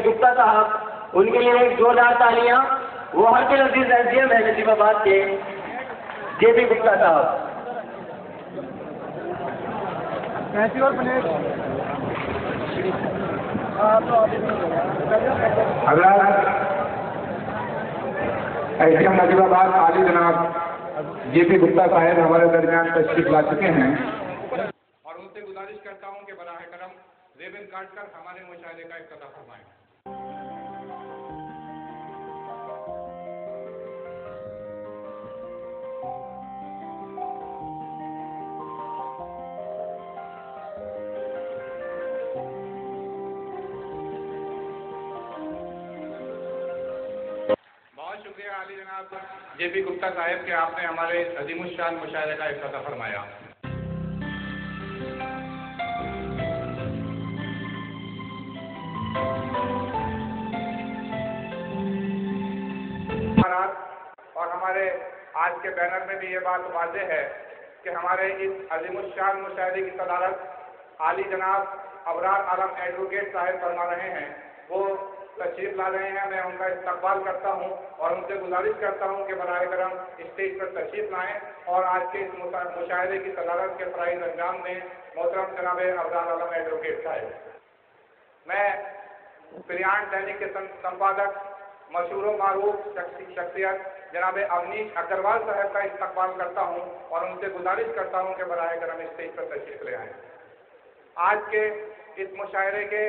گپتا صاحب، ان کے لیے ایک زوردار تالیاں. وہ ہر دل عزیز SDM ہے نجیب آباد کے JP گپتا صاحب. حضرات SDM نجیب آباد عالی جناب JP گپتا صاحب ہمارے درمیان تشریف لا چکے ہیں اور ان سے گزارش کرتا ہوں کہ براہ کرم ریبن کاٹ کر ہمارے مشاہدے کا افتتاح فرمائیں. بہت شکریہ عالی جناب JP گپتا صاحب کہ آپ نے ہمارے عظیم الشان مشاہدے کا افتتاح فرمایا. اور ہمارے آج کے بینر میں بھی یہ بات واضح ہے کہ ہمارے اس عظیم الشان مشاہدے کی صدارت عالی جناب ابرار عالم ایڈوکیٹ صاحب فرما رہے ہیں. وہ تشریف لا رہے ہیں. میں ان کا استقبال کرتا ہوں اور ان سے گزارش کرتا ہوں کہ براہ کرم اسٹیج پر تشریف لائیں اور آج کے اس مشاہدے کی صدارت کے فرائض انجام دیں. محترم جناب ابرار عالم ایڈوکیٹ صاحب. میں پریان دینک کے سمپادک مشہور و معروف شخصیت جناب اونیش اگروال صاحب کا استقبال کرتا ہوں اور ان سے گزارش کرتا ہوں کہ براہ کرم اسٹیج پر تشریف لے آئیں. آج کے اس مشاعرے کے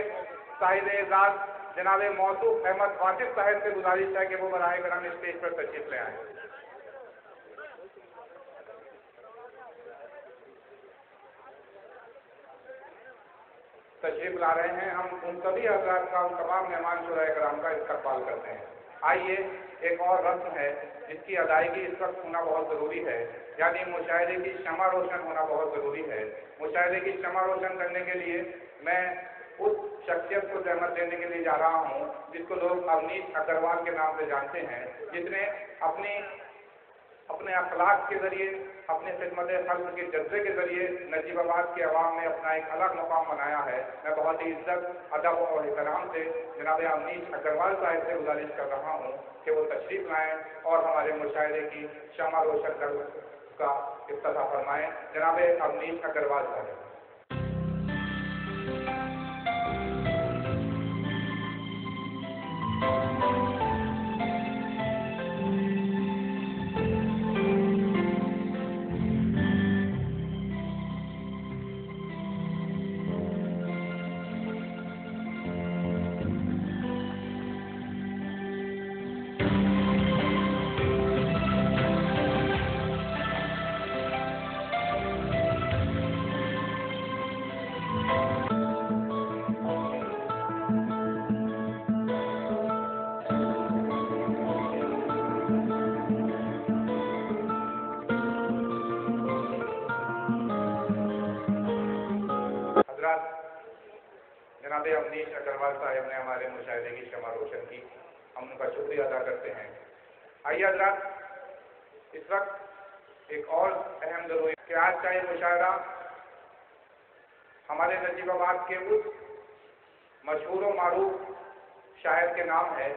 صاحب اعزاز جناب موصوف احمد واصف صاحب سے گزارش ہے کہ وہ براہ کرم اسٹیج پر تشریف لے آئیں. تشریف لا رہے ہیں. ہم ان سبھی حضرات کا، ان تمام مہمان شورائے کرام کا استقبال کرتے ہیں. آئیے ایک اور رسم ہے جس کی ادائیگی اس وقت ہونا بہت ضروری ہے، یعنی مشاہدے کی شمع روشن ہونا بہت ضروری ہے. مشاہدے کی شمع روشن کرنے کے لیے میں اس شخصیت کو زحمت دینے کے لیے جا رہا ہوں جس کو لوگ اونیش اگروال کے نام سے جانتے ہیں، جس نے اپنے اخلاق کے ذریعے، اپنے خدمت خلق کے جذبے کے ذریعے نجیب آباد کے عوام میں اپنا ایک الگ مقام بنایا ہے. میں بہت ہی عزت، ادب اور احترام سے جناب اونیش اگروال صاحب سے گزارش کر رہا ہوں کہ وہ تشریف لائیں اور ہمارے مشاہدے کی شمع روشن کر کا افتتاح فرمائیں. جناب اونیش اگروال صاحب. جناب اونیش اگروال صاحب نے ہمارے مشاہدے کی شمع روشن کی. ہم ان کا شکریہ ادا کرتے ہیں. آئیے حضرات، اس وقت ایک اور اہم ضروری ہے کہ آج کا یہ مشاہدہ ہمارے نجیب آباد کے اس مشہور و معروف شاعر کے نام ہے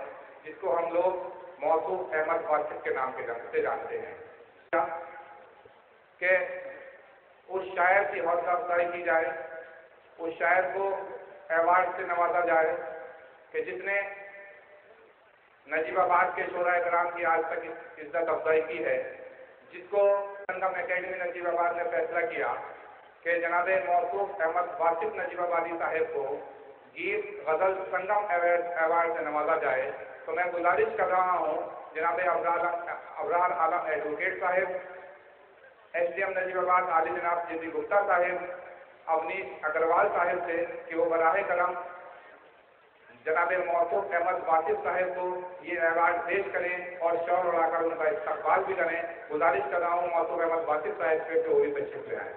جس کو ہم لوگ موصوف احمد واصف کے نام سے جانتے ہیں، کہ اس شاعر کی حوصلہ افزائی کی جائے، اس شاعر کو ایوارڈ سے نوازا جائے کہ جس نے نجیب آباد کے شورائے کرام کی آج تک عزت افزائی کی ہے، جس کو سنگم اکیڈمی نجیب آباد نے فیصلہ کیا کہ جناب موصوف احمد واصف نجیب آبادی صاحب کو گیت غزل سنگم ایوارڈ سے نوازا جائے. تو میں گزارش کر رہا ہوں جناب ابرار عالم ایڈوکیٹ صاحب، SDM نجیب آباد عالی جناب JP گپتا صاحب، اونیش اگروال صاحب سے کہ وہ براہ کرم جناب موصوف احمد واصف صاحب کو یہ ایوارڈ پیش کریں اور شور اڑا کر ان کا استقبال بھی کریں. گزارش کر رہا ہوں موصوف احمد واصف صاحب سے کہ وہ بھی تشریف لے آئیں.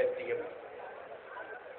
SDM,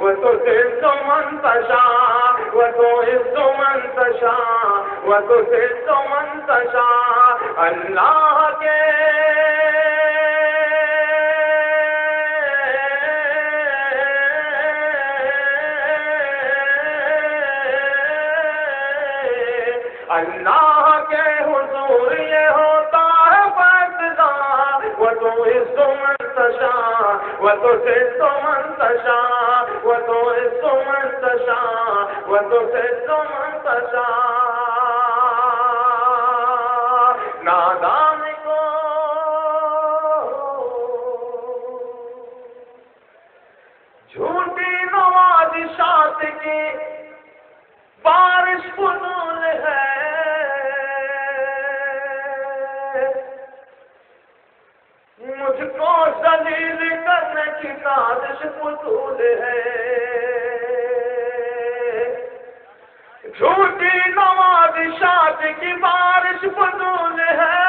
وتذل من تشاء وتعز من تشاء وتذل من تشاء اللہ کے اللہ کے حضور یہ ہوتا ہے فیصلہ وتعز من تشاء وتذل من تشاء وتعز من تشاء وتذل من تشاء نادان کو جھوٹی نوازشات کی بارش فضول ہے، مجھ کو ذلیل کرنے کی سازش فضول ہے، جھوٹی نوازشات کی بارش فضول ہے،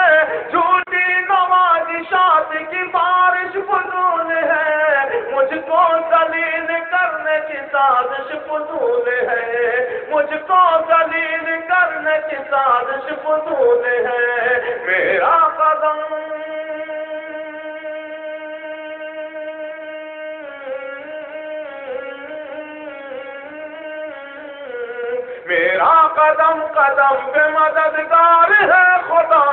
جھوٹی نوازشات خواہشات کی بارش فضول ہے، مجھ کو ذلیل کرنے کی سازش فضول ہے، مجھ کو ذلیل کرنے کی سازش فضول ہے، میرا قدم میرا قدم قدم پہ مددگار ہے خدا،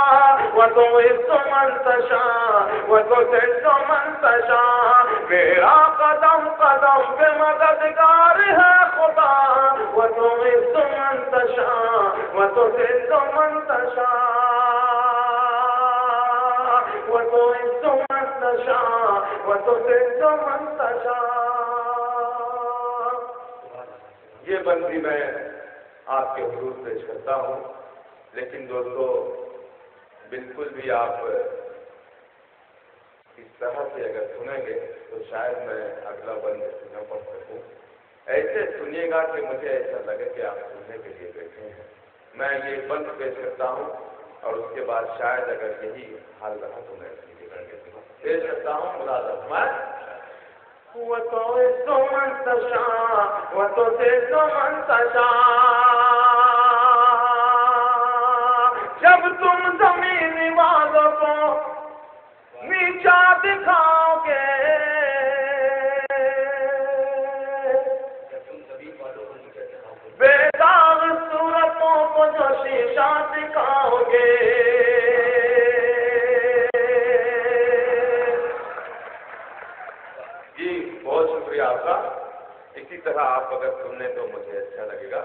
وتعز من تشاء وتذل من تشاء، میرا قدم قدم پہ مددگار ہے خدا، وتعز من تشاء وتذل من تشاء، وتعز من تشاء وتذل من تشاء۔ یہ بندی میں آپ کے حضور پیش کرتا ہوں، لیکن دوستو بالکل بھی آپ اس طرح سے اگر سنیں گے تو شاید میں اگلا بند نہ پڑھ سکوں۔ ایسے سنیے گا کہ مجھے ایسا لگے کہ آپ سننے کے لیے بیٹھے ہیں۔ میں یہ بند پیش کرتا ہوں اور اس کے بعد شاید اگر یہی حال رہا تو میں اسی جگہ کے پیش کرتا ہوں۔ مراد وتعز من تشاء وتذل من تشاء، جب تم زمین والوں کو نیچا دکھاؤ گے، بے داغ صورتوں کو جو شیشہ دکھاؤ گے، بہت شکریہ آپ کا۔ اسی طرح آپ اگر سننے تو مجھے اچھا لگے گا۔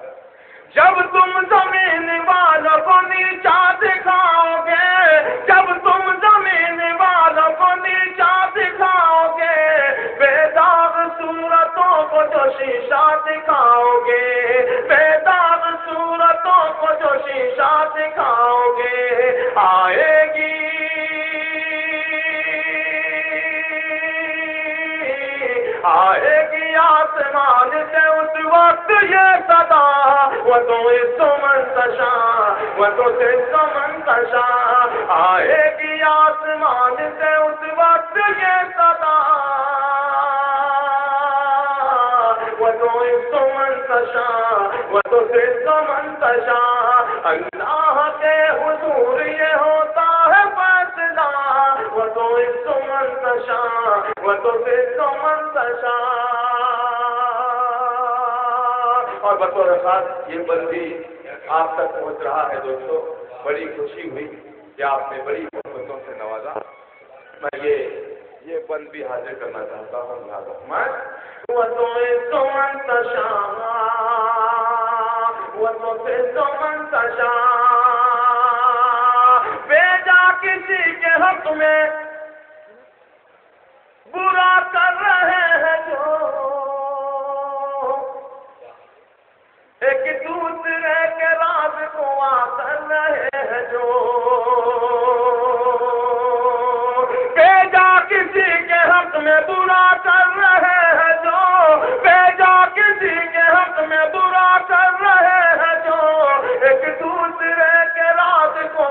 جب تم زمین والوں کو نیچا دکھاؤ گے، جب تم زمین والوں کو نیچا دکھاؤ گے، بے داغ صورتوں کو جو شیشہ دکھاؤ گے، بے داغ صورتوں کو جو شیشہ دکھاؤ گے، آئے گی آسمان سے اس وقت یہ صدا، وتعز من تشاء وتذل من تشاء، آئے گی آسمان سے اس وقت یہ صدا، وتعز من تشاء وتذل من تشاء، اللہ کے حضور یہ ہوتا ہے فیصلہ، وتعز من تشاء وتذل من تشاء۔ اور بطور خاص یہ بندی آپ تک پہنچ رہا ہے دوستو، بڑی خوشی ہوئی کہ آپ نے بڑی محبتوں سے نوازا۔ میں یہ بند بھی حاضر کرنا چاہتا ہوں۔ وتعز من تشاء وتذل من تشاء، بیجا کسی کے حق میں برا کر رہے ہیں جو، ایک دوسرے کے راز کو کر رہے ہیں جو، بیجا کسی کے حق میں برا کر رہے ہیں جو، بیجا کسی کے حق میں برا کر رہے ہیں جو، ایک دوسرے کے راز کو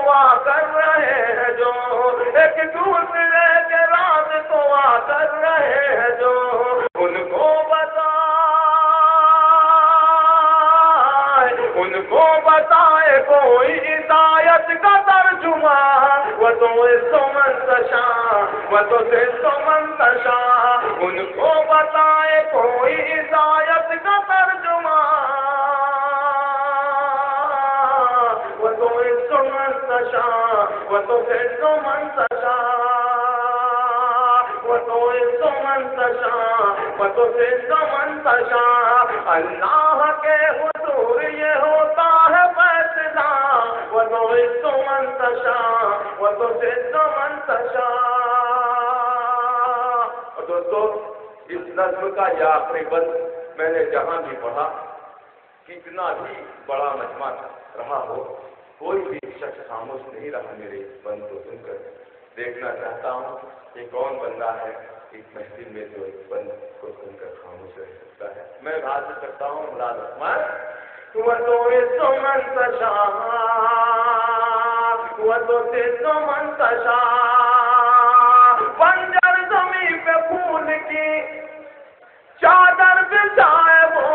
کر رہے ہیں جو، ایک دوسرے کے راز کو کر رہے ہیں جو، ان کو بتائے کوئی ہدایت کا ترجمہ، وتعز من تشاء وتذل من تشاء، ان کو بتائے کوئی ہدایت کا ترجمہ، وتعز من تشاء وتذل من تشاء، وتعز من تشاء وتذل من تشاء، اللہ کے حضور یہ ہوتا ہے فیصلہ، وتعز من تشاء وتذل من تشاء۔ اور دوستو اس نظم کا یہ آخری بند میں نے جہاں بھی پڑھا، کتنا بھی بڑا مجمع رہا ہو، کوئی بھی شخص خاموش نہیں رہا میرے اس بند کو سن کر۔ دیکھنا چاہتا ہوں کہ کون بندہ ہے اس محفل میں جو اس بند کو سن کر خاموش رہ سکتا ہے۔ میں حاضر کرتا ہوں مراد احمد۔ وتعز من تشاء وتذل من تشاء، بنجر زمین پہ پھول کی چادر بچھائے وہ،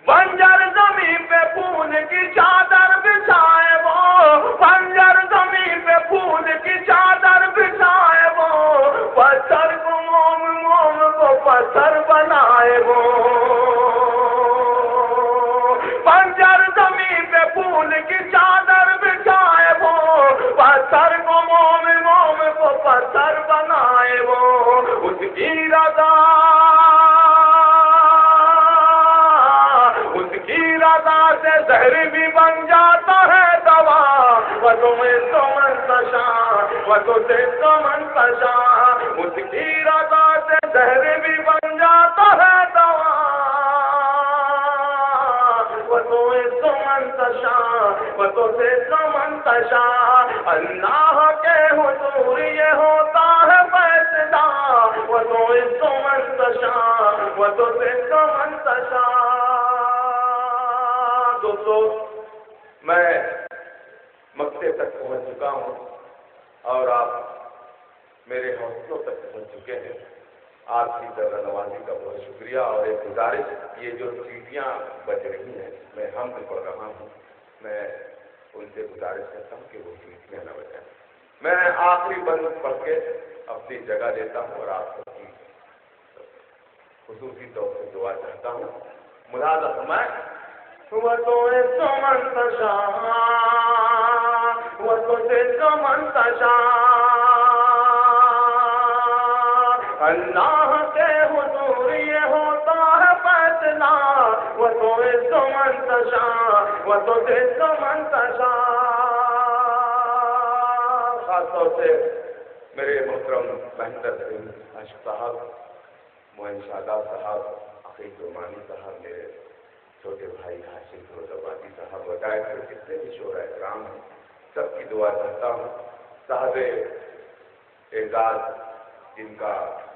بنجر زمین پہ پھول کی چادر بچھائے وہ، بنجر زمین پہ پھول کی چادر بچھائے وہ، پتھر کو موم، موم کو پتھر بنائے وہ، بنجر زمین پہ پھول کی چادر بچھائے وہ، پتھر کو موم، موم کو پتھر بنائے وہ، اس کی رضا، اس کی رضا سے زہر بھی بن جاتا ہے دوا، وَتُعِزُّ مَن تَشَاءُ وَتُذِلُّ مَن تَشَاءُ، اس کی رضا سے زہر بھی بن جاتا ہے دوا، وَتُعِزُّ مَن تَشَاءُ وَتُذِلُّ مَن تَشَاءُ، اللہ کے حضور یہ ہوتا ہے فیصلہ، وَتُعِزُّ مَن تَشَاءُ وَتُذِلُّ مَن تَشَاءُ۔ دوستو، میں مکے تک پہنچ چکا ہوں اور آپ میرے حوصلوں تک پہنچ چکے ہیں۔ آپ کی دورہ نوازی کا بہت شکریہ، اور ایک گزارش، یہ جو سیٹیاں بج رہی ہیں، میں حمد پڑھ رہا ہوں، میں ان سے گزارش کرتا ہوں کہ وہ سیٹیاں نہ بجائیں۔ میں آخری بند پڑھ کے اپنی جگہ دیتا ہوں اور آپ کی خصوصی طور سے دعا چاہتا ہوں۔ ملاحظہ فرمائیں، وَتُعِزُّ مَن تَشَاءُ وَتُذِلُّ مَن تَشَاءُ، اللہ کے حضور یہ ہوتا ہے فیصلہ، وَتُعِزُّ مَن تَشَاءُ وَتُذِلُّ مَن تَشَاءُ۔ خاص طور سے میرے محترم مہندر سنگھ اشق صاحب، معین شاداب صاحب، عقیل رومانی صاحب، میرے چھوٹے بھائی ہاشم فیروز آبادی صاحب، وغیرہ کے جتنے بھی شعراء کرام ہیں، سب کی دعا چاہتا ہوں۔ صاحب اعزاز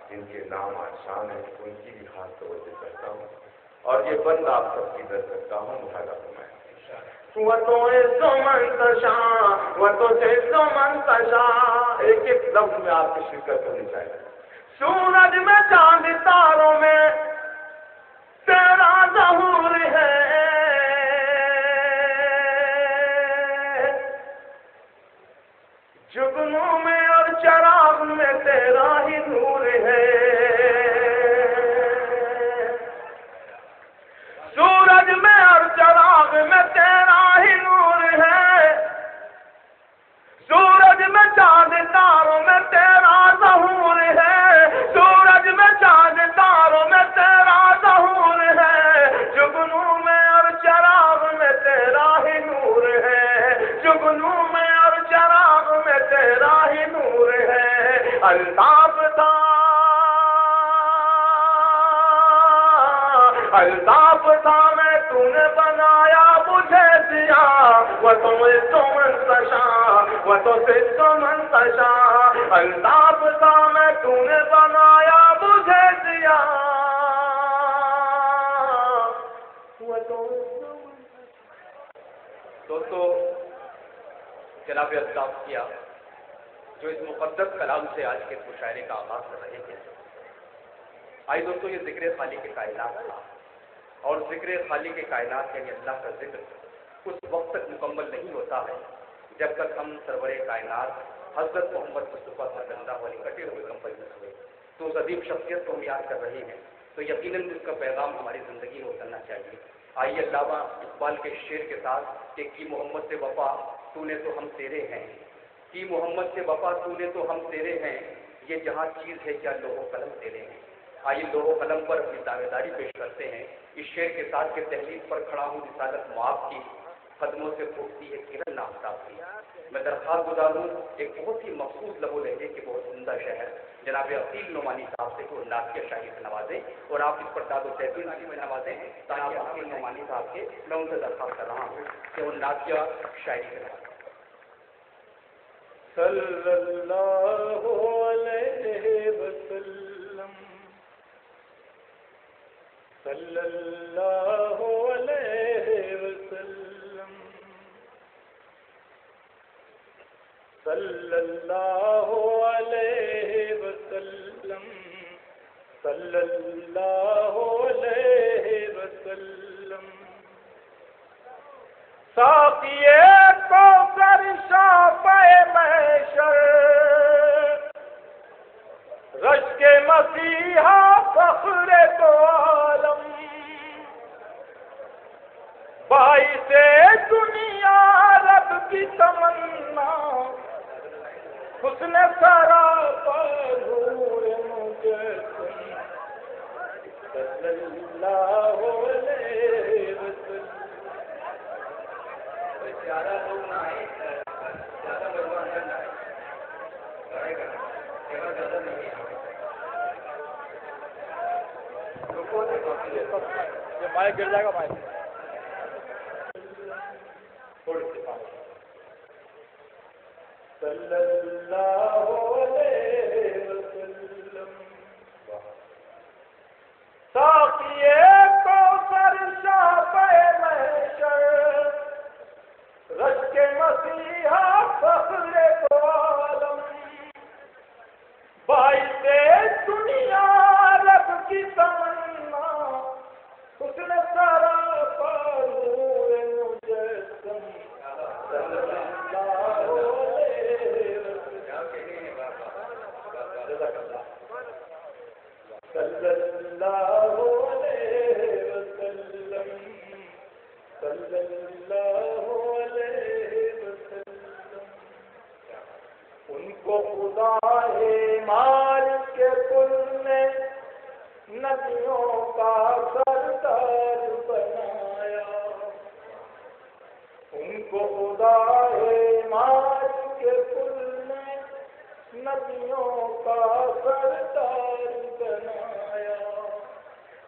جن کے نام آج شان ہے، ان کی بھی خاص توجہ کرتا ہوں، اور یہ بند آپ سب کی در کرتا ہوں، مشاہدہ فرمائیں۔ وَتُعِزُّ مَن تَشَاءُ وَتُذِلُّ مَن تَشَاءُ، ایک ایک لفظ میں آپ کی شرکت ہونی چاہیے۔ سورج میں چاند تاروں میں تیرا ظہور ہے، جگنوں میں اور چراغ میں تیرا ہی نور ہے، سورج میں اور چراغ میں تیرا ہی نور ہے، سورج میں چاند تاروں میں تیرا ظہور ہے، سورج میں چاند تاروں میں تیرا ظہور ہے، جگنوں میں اور چراغ میں تیرا ہی نور ہے، جگنوں میں اور چراغ میں تیرا ہی نور ہے، الطاف تھا، الطاف تھا میں تو نے بنایا مجھے سیاہ، وَتُعِزُّ مَن تَشَاءُ وَتُذِلُّ مَن تَشَاءُ، الطاف تھا میں تو نے بنایا مجھے سیاہ، دوستو، جناب الطاف کیا جو اس مقدس کلام سے آج کے مشاعرے کا آغاز کر رہے ہیں۔ آئے دوستو، یہ ذکر خالق کائنات تھا، اور ذکر خالق کائنات یعنی اللہ کا ذکر اس وقت تک مکمل نہیں ہوتا ہے جب تک ہم سرور کائنات حضرت محمد مصطفیٰ صلی اللہ علیہ وسلم کٹے ہوئے کمبل نہ ہوئے۔ تو اس عظیم شخصیت کو ہم یاد کر رہے ہیں، تو یقیناً اس کا پیغام ہماری زندگی میں اترنا چاہیے۔ آئیے علامہ اقبال کے شعر کے ساتھ کہ کی محمد سے وفا تو نے تو ہم تیرے ہیں، کی محمد سے وفا تو نے تو ہم تیرے ہیں، یہ جہاں چیز ہے کیا لوح و قلم تیرے ہیں۔ آئیے لوح و قلم پر اپنی دعوے داری پیش کرتے ہیں اس شعر کے ساتھ کہ تحریر پر کھڑا ہوں رسالت معاف کی، قدموں سے پھوٹتی ہے کرن آفتاب کی۔ میں درخواست گزاروں ایک بہت ہی مخصوص لب و لہجے کے بہت عمدہ شہر جناب عقیل نعمانی صاحب سے کہ وہ نعتیہ شاعری سے نوازیں، اور آپ اس پر داد و تحقیق میں نوازیں تاکہ عقیل نعمانی صاحب کے میں ان سے درخواست کر رہا ہوں کہ وہ نعتیہ شاعری سے نوازیں۔ صلی اللہ علیہ وسلم، صلی اللہ علیہ وسلم، صلی اللہ علیہ وسلم صلی اللہ علیہ وسلم ساقی کوثر شافع محشر رشک مسیحا فخر دو عالم باعث دنیا رب کی تمنا حسن سراپا نور مجسم صلی اللہ علیہ وسلم. زیادہ لوگ نہ آئے، زیادہ لوگ اندر نہ آئے، کرے گا جگہ زیادہ نہیں ہے. یہ مائک گر جائے گا. مائک تھوڑی سی پاس. صلی اللہ علیہ وسلم ساقی کوثر شافع محشر رشک مسیحا فخر دو عالم باعث دنیا رب کی تمنا حسن سراپا نور مجسم صلی اللہ علیہ وسلم صلی اللہ علیہ وسلم صلی اللہ علیہ وسلم. ان کو خدا ہے مالک کل نے ندیوں کا سردار بنایا. ان کو خدا ہے مالک کل نے ندیوں کا سردار بنایا.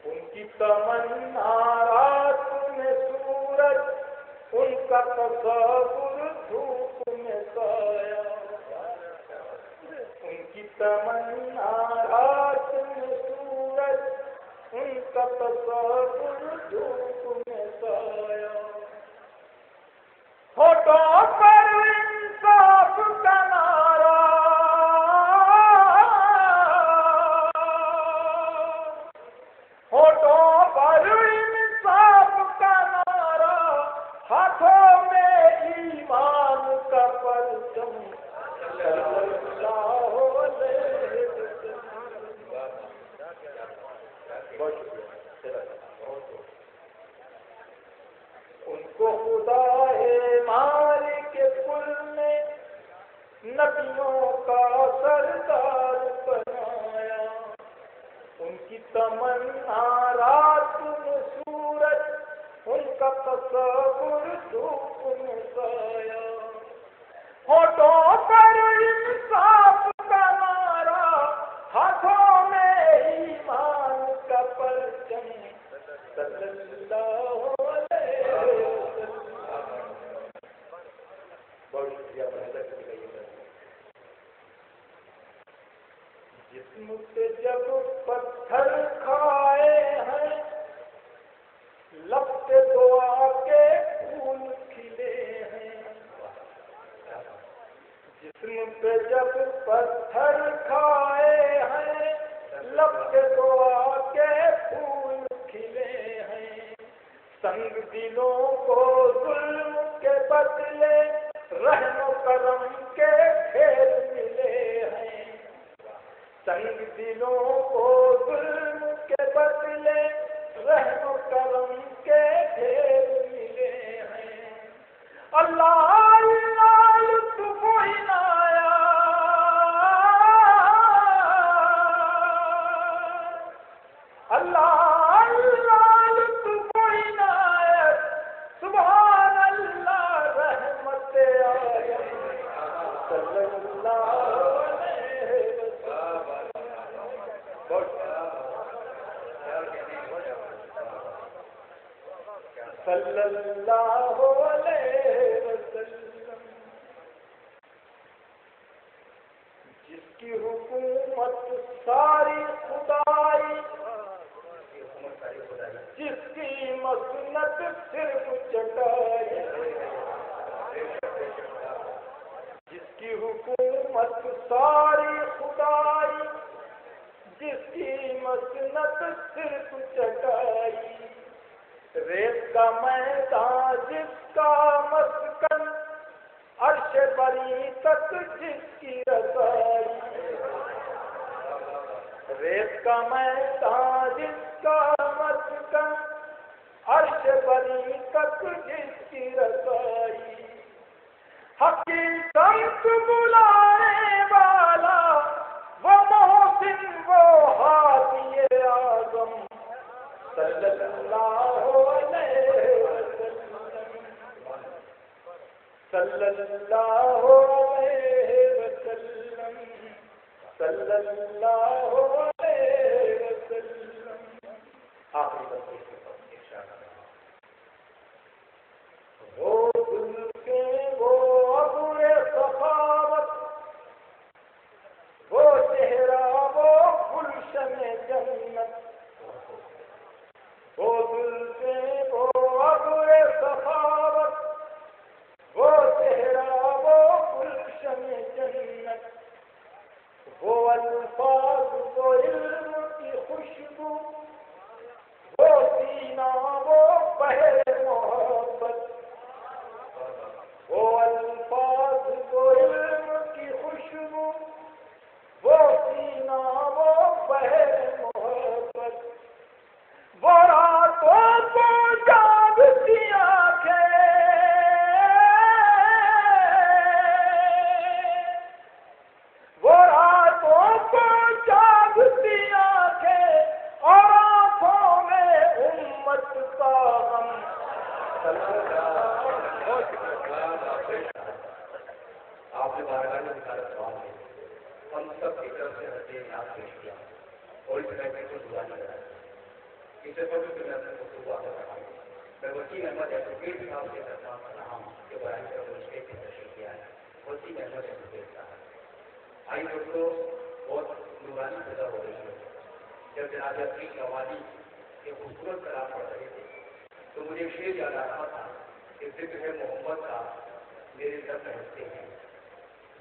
ان کی تمنا رات میں سورج، ان کا تصور دھوپ میں سایہ. ان کی تمنا رات میں سورج، ان کا تصور دھوپ میں سایہ. ہوٹوں پر انصاف کا نعرہ، ہوٹوں پر انصاف کا نعرہ، ہاتھوں میں ایمان کا پرچم صلی اللہ علیہ وسلم. بہت شکریہ. ان کو خدا ہے مالک کل نے نبیوں کا سردار بنایا. ان کی تمنا رات میں سورج، ان کا تصور دھوپ میں سایہ. ہوٹوں پر انصاف کا نعرہ، ہاتھوں میں ایمان کا پرچم صلی اللہ علیہ وسلم. بہت شکریہ. جسم سے جب پتھر کھائے ہیں، لب سے دعا کے پھول کھلے ہیں. جسم پہ جب پتھر کھائے ہیں، لب سے دعا کے پھول کھلے ہیں. سنگ دلوں کو ظلم کے بدلے رحم و کرم کے کھیل ملے ہیں. سنگ دلوں کو ظلم کے بدلے رحم و کرم کے کھیل ملے ہیں. اللہ لطف و عنایت، اللہ لطف و عنایت، سبحان اللہ رحمت عالم صلی اللہ علیہ وسلم. صلی اللہ علیہ وسلم. جس کی حکومت ساری خدائی، جس کی مسنت صرف چٹائی، جس کی کی حکومت ساری خدائی، جس کی مسنت صرف چٹائی، ریت کا میدان جس کا مسکن، عرش بری تک جس کی رسائی، ریت کا میدان جس کا مسکن، عرش بری تک جس کی رسائی، حقیقت بلانے والا وہ محسن وہ ہادی اعظم صلی اللہ علیہ وسلم، صلی اللہ علیہ وسلم، صلی اللہ علیہ وسلم۔ آخری بندے کے پاس ارشاد وہ زلفیں وہ ابر سخاوت، وہ چہرہ وہ گلشن جنت، وہ زلفیں وہ ابر سخاوت، وہ چہرہ وہ گلشن جنت، وہ الفاظ وہ علم کی خوشبو، وہ سینہ وہ بحر محبت، وہ الفاظ وہ علم کی خوشبو، وہ سینہ وہ بحر محبت، وہ راتوں کو جاگتی آنکھیں، وہ راتوں کو جاگتی آنکھیں، اور آنکھوں میں امت کا غم۔ آپ نے بارگاہ میں نکالا سوال ہے، ہم سب کی طرف سے حدیث یاد پیش کیا اور اس طرح کو دعا نہیں کرایا، اسے پر بھی میں اپنے کو دعا کر رہا ہوں۔ میں وسیم احمد ایڈوکیٹ صاحب سے درخواست کر رہا ہوں کہ برائے کر وہ اسٹیج کی تشریح کیا ہے، وسیم احمد ایڈوکیٹ صاحب۔ آئی دوستوں، بہت نورانی پیدا ہو رہی ہے۔ جب جناب اپنی قوالی کے خوبصورت کلام پڑھ رہے تھے تو مجھے شعر یاد آ رہا تھا کہ ذکر ہے محمد کا میرے لب رہتے ہیں،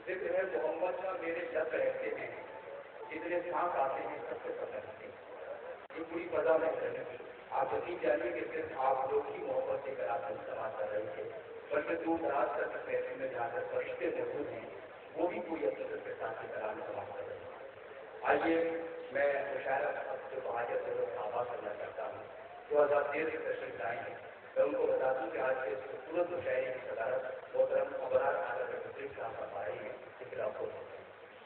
ذکر ہے محمد کا میرے لب رہتے ہیں، جتنے سانس آتے ہیں سب سے سب رہتے ہیں۔ یہ پوری فضا میں کرنے کی آپ یقین جانیے کہ صرف آپ لوگ ہی محبت سے کر آپ استعمال کر رہے تھے، بلکہ دور دراز تک محفل میں جہاں تک فرشتے موجود ہیں وہ بھی پوری اپنے کے ساتھ کرام استعمال کر رہے ہیں۔ آئیے میں مشاعرہ جو بہادر صحابہ کرنا چاہتا ہوں 2013 سے تشریف لائے ہیں، میں ان کو بتا دوں کہ آج کے خوبصورت مشاعرے کی صدارت محترم ابرار عالم صاحب فرما رہے ہیں۔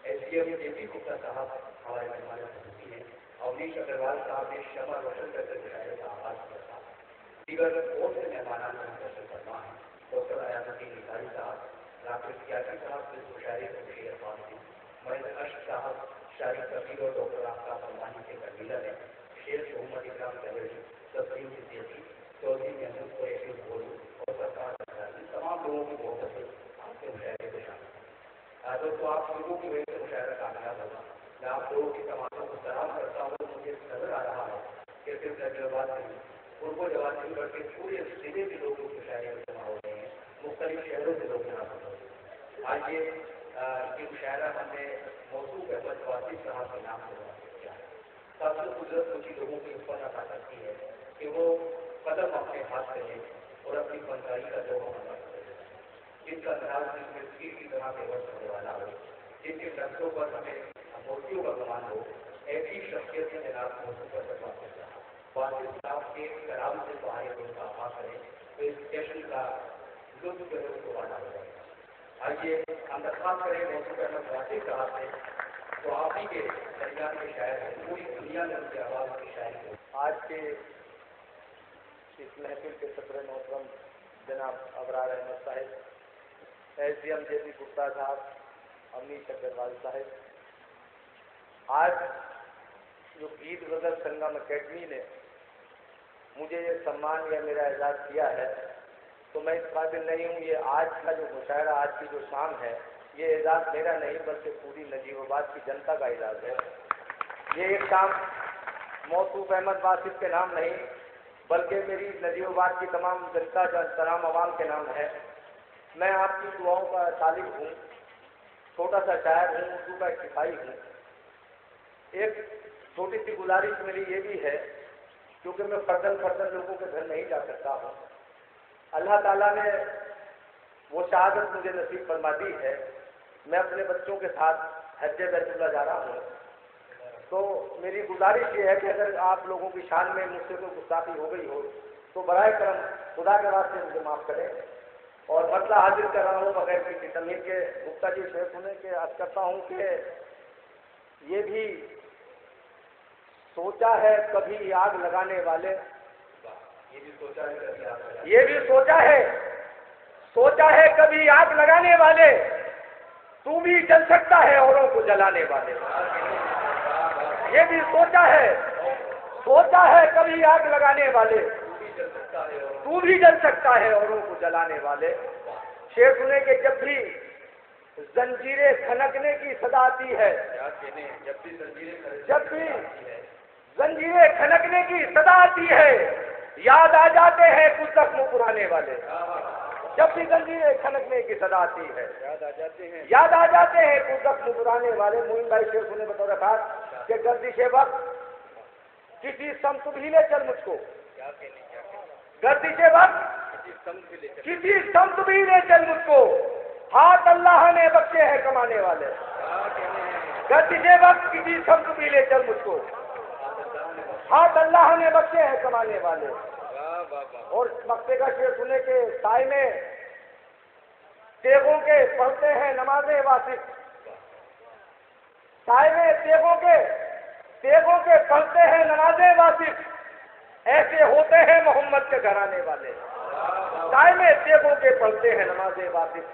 ایس ڈی ایم جے پی گپتا صاحب ہمارے مہمان خصوصی ہیں، اولیش اگروال صاحب نے شمع روشن کر کے مشاعرے کا آغاز کیا تھا۔ دیگر بہت سے مہمانان کا تشریف فرما ہے، ڈاکٹر ایاز الدین نثاری صاحب، راکیش تیاگی صاحب اس مشاعرے کے مشیر افغان ہیں، مہندر اشق صاحب شاہد کبیر اور ڈاکٹر آفتاب سلمانی کے کنوینر ہیں، شیخ محمد اکرام چودھری، تسلیم صدیقی، چودھری محمود قریشی بولو اور سرکار تمام لوگوں کی محبت سے آپ کے مشاعرے کو شامل ہیں۔ دوستوں، آپ لوگوں کی وجہ سے مشاعرہ کامیاب ہوگا۔ میں آپ لوگوں کی تمام کو سلام کرتا ہوں۔ مجھے نظر آ رہا ہے کہ صرف حیدرآباد نہیں، پورو جواب سے بڑھ کے پورے ضلع کے لوگ اس مشاعرے میں جمع ہو رہے ہیں، مختلف شہروں سے لوگ یہاں پر ہوتے ہیں۔ آج یہ مشاعرہ ہم نے موضوع احمد واصف صاحب کے نام سے کیا ہے۔ سب سے قدرت مجھے لوگوں کی اس پر عطا کرتی ہے کہ وہ قدم اپنے ہاتھ کریں اور اپنی فنکاری کا جوہر بنا کریں، جن کا انداز میں تیر کی طرح بے بس ہونے والا ہو، جن کے لفظوں پر ہمیں موتیوں کا گمان ہو، ایسی شخصیت کے جناب موضوع پر بات کرتا ہے۔ واصف صاحب کے کلام سے باہر ان کا آغاز کریں تو اس اسٹیشن کا لطف جو ہے اس کو والا ہو جائے گا۔ آئیے ہم درخواست کریں موضوع احمد واصف صاحب سے، تو آپ ہی کے درمیان کے شاعر ہیں، پوری دنیا میں ان کی آواز کی شاعری ہو۔ آج کے اس محفل کے صدر محترم جناب ابرار احمد صاحب، ایس ڈی ایم جے پی گپتا صاحب، امنیش اگروال صاحب، آج جو گیت غزل سنگم اکیڈمی نے مجھے یہ سمان یا میرا اعزاز کیا ہے تو میں اس قابل نہیں ہوں۔ یہ آج کا جو مشاعرہ، آج کی جو شام ہے، یہ اعزاز میرا نہیں بلکہ پوری نجیب آباد کی جنتا کا اعزاز ہے۔ یہ ایک شام موصوف احمد واصف کے نام نہیں بلکہ میری نجیب آباد کی تمام جنتا تمام عوام کے نام ہے۔ میں آپ کی دعاؤں کا طالب ہوں چھوٹا سا شاعر ہوں، اردو کا ایک سپاہی ہوں. ایک چھوٹی سی گزارش میری یہ بھی ہے، کیونکہ میں فردن لوگوں کے گھر نہیں جا سکتا ہوں. اللہ تعالیٰ نے وہ شہادت مجھے نصیب فرما دی ہے. میں اپنے بچوں کے ساتھ حج بیت اللہ جا رہا ہوں. تو میری گزارش یہ ہے کہ اگر آپ لوگوں کی شان میں مجھ سے کوئی گستاخی ہو گئی ہو تو برائے کرم خدا کے واسطے مجھے معاف کریں. اور مسئلہ حاضر کر رہا ہوں بغیر کسی تمہید کے. گپتا جی شیخ سنیں کہ عرض کرتا ہوں کہ یہ بھی سوچا ہے کبھی آگ لگانے والے، یہ بھی سوچا ہے کبھی آگ لگانے والے، تو بھی جل سکتا ہے اوروں کو جلانے والے. یہ بھی سوچا ہے کبھی آگ لگانے والے، تو بھی جل سکتا ہے اوروں کو جلانے والے. شعر سنے کہ جب بھی زنجیریں کھنکنے کی صدا آتی ہے، جب بھی زنجیریں کھنکنے کی صدا آتی ہے، یاد آ جاتے ہیں کچھ زخم پرانے والے. جب بھی زنجیریں کھنکنے کی صدا آتی ہے، یاد آ جاتے ہیں کچھ زخم پرانے والے. معین بھائی شعر سنے بطور خاص کہ گردش وقت کسی سمت بھی لے چل مجھ کو، گردش وقت کسی سمت بھی لے چل مجھ کو، ہاتھ اللہ نے بخشے ہیں کمانے والے. گردش وقت کسی سمت بھی لے چل مجھ کو، ہاتھ اللہ نے بخشے ہیں کمانے والے. اور مقتے کا شعر سنے کے سائے میں تیغوں کے پڑھتے ہیں نمازیں واسف، سائے میں تیغوں کے پڑھتے ہیں نمازیں واسف، ایسے ہوتے ہیں محمد کے گھرانے والے. سائے میں تیغوں کے پڑھتے ہیں نمازیں واسف،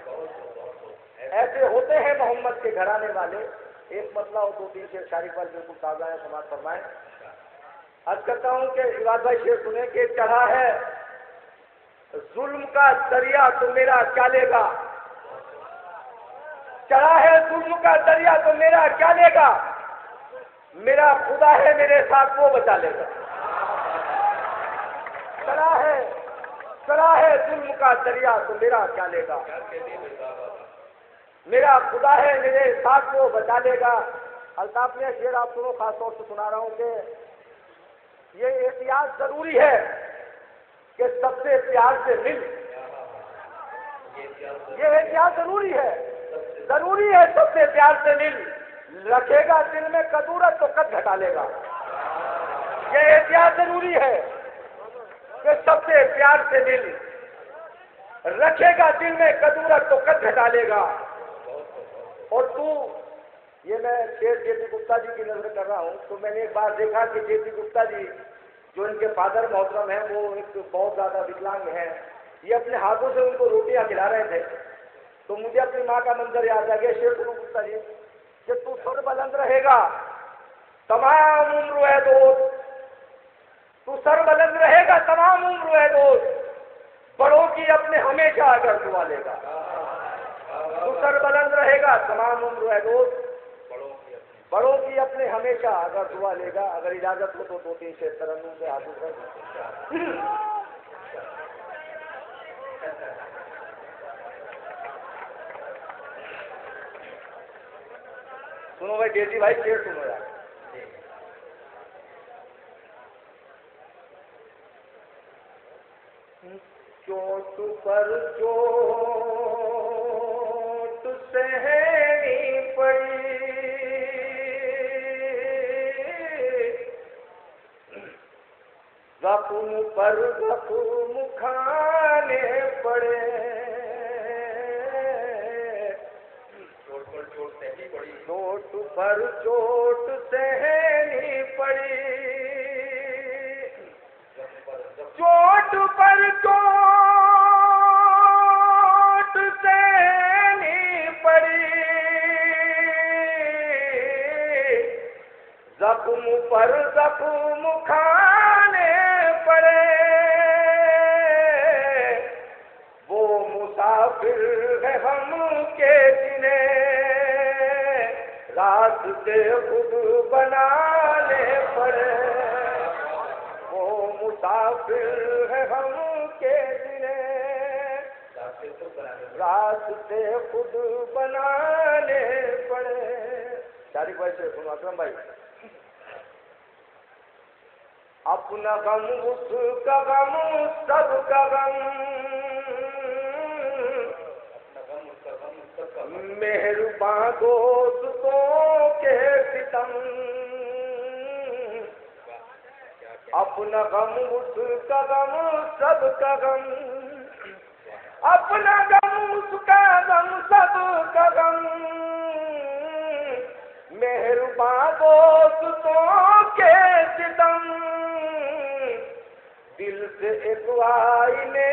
ایسے ہوتے ہیں محمد کے گھرانے والے. ایک مسئلہ اور دو تین شعر شاعری پر بالکل تازہ ہے، سماعت فرمائیں. عرض کرتا ہوں کہ عباد بھائی شعر سنیں کہ چڑھا ہے ظلم کا دریا تو میرا کیا لے گا، چڑھا ہے ظلم کا دریا تو میرا کیا لے گا، میرا خدا ہے میرے ساتھ وہ بچا لے گا. چڑھا ہے ظلم کا دریا تو میرا کیا لے گا، میرا خدا ہے میرے ساتھ وہ بچا لے گا. الطاف نے شعر آپ سنو، خاص طور سے سنا رہا ہوں کہ یہ احتیاط ضروری ہے کہ سب سے پیار سے مل. یہ احتیاط ضروری ہے سب سے پیار سے مل. رکھے گا دل میں کدورت تو قد گھٹا لے گا. یہ احتیاط ضروری ہے کہ سب سے پیار سے مل. رکھے گا دل میں کدورت تو قد گھٹا لے گا. اور تو یہ میں شعر جے پی گپتا جی کی نظر کر رہا ہوں تو میں نے ایک بار دیکھا کہ جے پی گپتا جی جو ان کے فادر محترم ہیں وہ ایک بہت زیادہ وکلانگ ہیں، یہ اپنے ہاتھوں سے ان کو روٹیاں کھلا رہے تھے. تو مجھے اپنی ماں کا منظر یاد آ گیا. شعر سنو گپتا جی کہ تو سر بلند رہے گا تمام عمر ہے دوست، تو سر بلند رہے گا تمام عمر ہے دوست، بڑوں کی اپنے ہمیشہ اگر دعا لے گا. تو سر بلند رہے گا تمام عمر ہے دوست، بڑوں کی اپنے ہمیشہ اگر دعا لے گا. اگر اجازت ہو تو دو تین شعر ترنم سے حاصل کر. سنو بھائی دیسی بھائی شعر سنو یار. چوٹ پر چوٹ سہنی پڑی، زخم پر زخم کھانے پڑے. چوٹ پر چوٹ سہنی پڑی، چوٹ پر چوٹ سہنی پڑی، زخم پر زخم کھانے پڑے. وہ مسافر ہے ہم کے جنہیں راستے خود بنانے پڑے. وہ مسافر ہے ہم کے جنہیں راستے خود بنانے پڑے. شارق بھائی سے سنو، اکرم بھائی. اپنا غم اس کا غم سب کا غم، مہرباں دوستوں کے ستم. اپنا غم اس کا غم سب کا غم، اپنا غم اس کا غم سب کا غم، مہرباں دوستوں کے ستم. دل سے ایک آئینے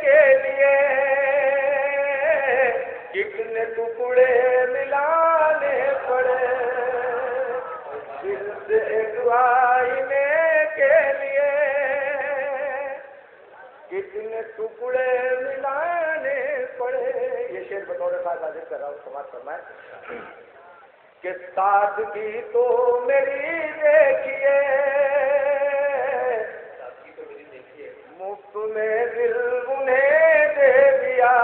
کے لیے کتنے ٹکڑے ملانے پڑے. دل سے ایک آئینے کے لیے کتنے ٹکڑے ملانے پڑے. یہ شعر بطور خاص حاضر کر رہا ہوں، سماعت فرمائیں. کہ سادگی تو میری دیکھیے، مفت میں دل انہیں دے دیا.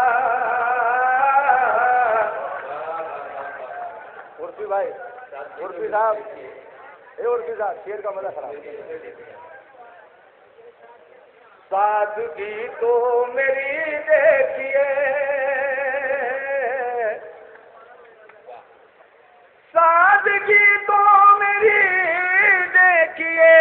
عرفی بھائی، عرفی صاحب، عرفی صاحب شعر کا مزہ خراب. سادگی تو میری دیکھیے، سادگی تو میری دیکھیے،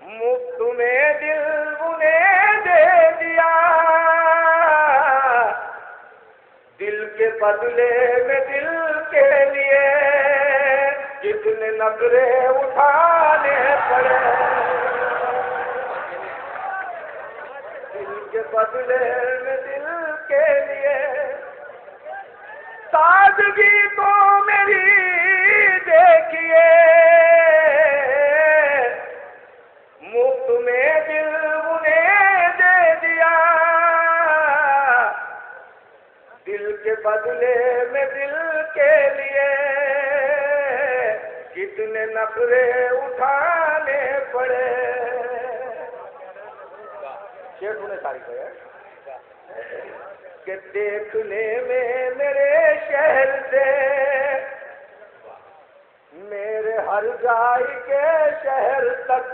مفت میں دل انہیں دے دیا. دل کے بدلے میں دل کے لیے کتنے نخرے اٹھانے پڑے. دل کے بدلے میں دل کے لیے سادگی تو میری دیکھیے، مفت میں دل انہیں دے دیا. دل کے بدلے میں دل کے لیے کتنے نخرے اٹھانے پڑے. شعر سنے ساری کو ہے کہ دیکھنے میں میرے شہر سے، میرے ہر جائی کے شہر تک،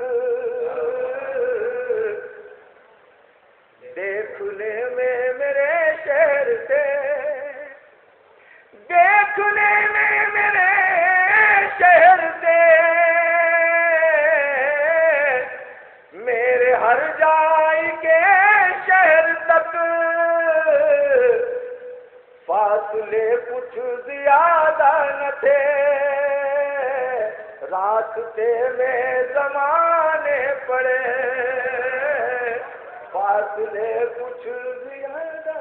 دیکھنے میں میرے شہر سے، دیکھنے میں میرے شہر سے، میرے ہر جائی کے شہر تک، فاصلے کچھ زیادہ نہ تھے، راستے میں زمانے پڑے. فاصلے کچھ زیادہ.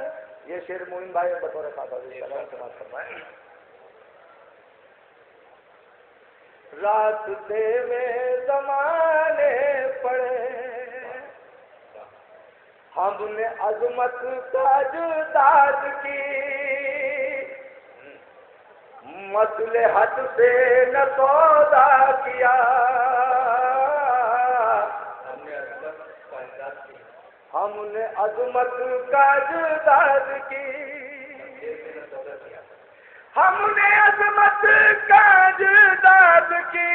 یہ شعر معین بھائی بطور خاص سماعت فرمائیں. راستے میں زمانے پڑے، ہم نے عظمت تاجداد کی، مصلحت سے نہ سودا کیا. ہم نے عظمت تاجداد کی، ہم نے عظمت تاجداد کی،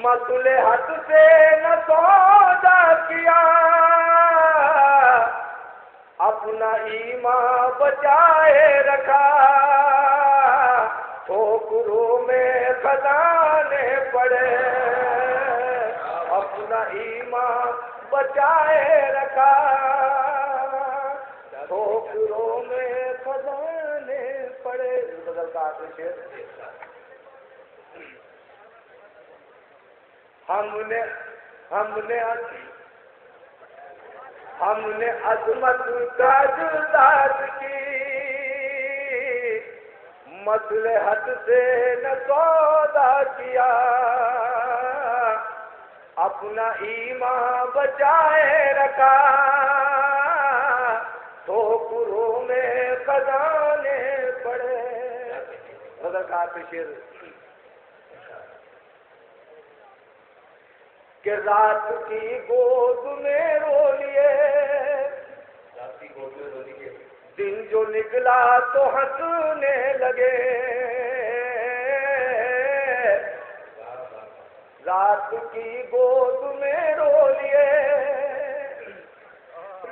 مصلحت سے نہ سودا کیا. اپنا ایمان بچائے رکھا، ٹھوکروں میں خزانے پڑے. اپنا ایمان بچائے رکھا، ٹھوکروں میں خزانے پڑے. بدل کا آخری شعر. ہم نے عظمت تاجداد کی، مصلحت سے نہ سودا کیا. اپنا ایمان بچائے رکھا، ٹھوکروں میں خزانے پڑے. غزل کا آخری شعر. کہ رات کی گود میں رو لیے، رات کی گود میں رو لیے، دن جو نکلا تو ہنسنے لگے، رات کی گود میں رو لیے،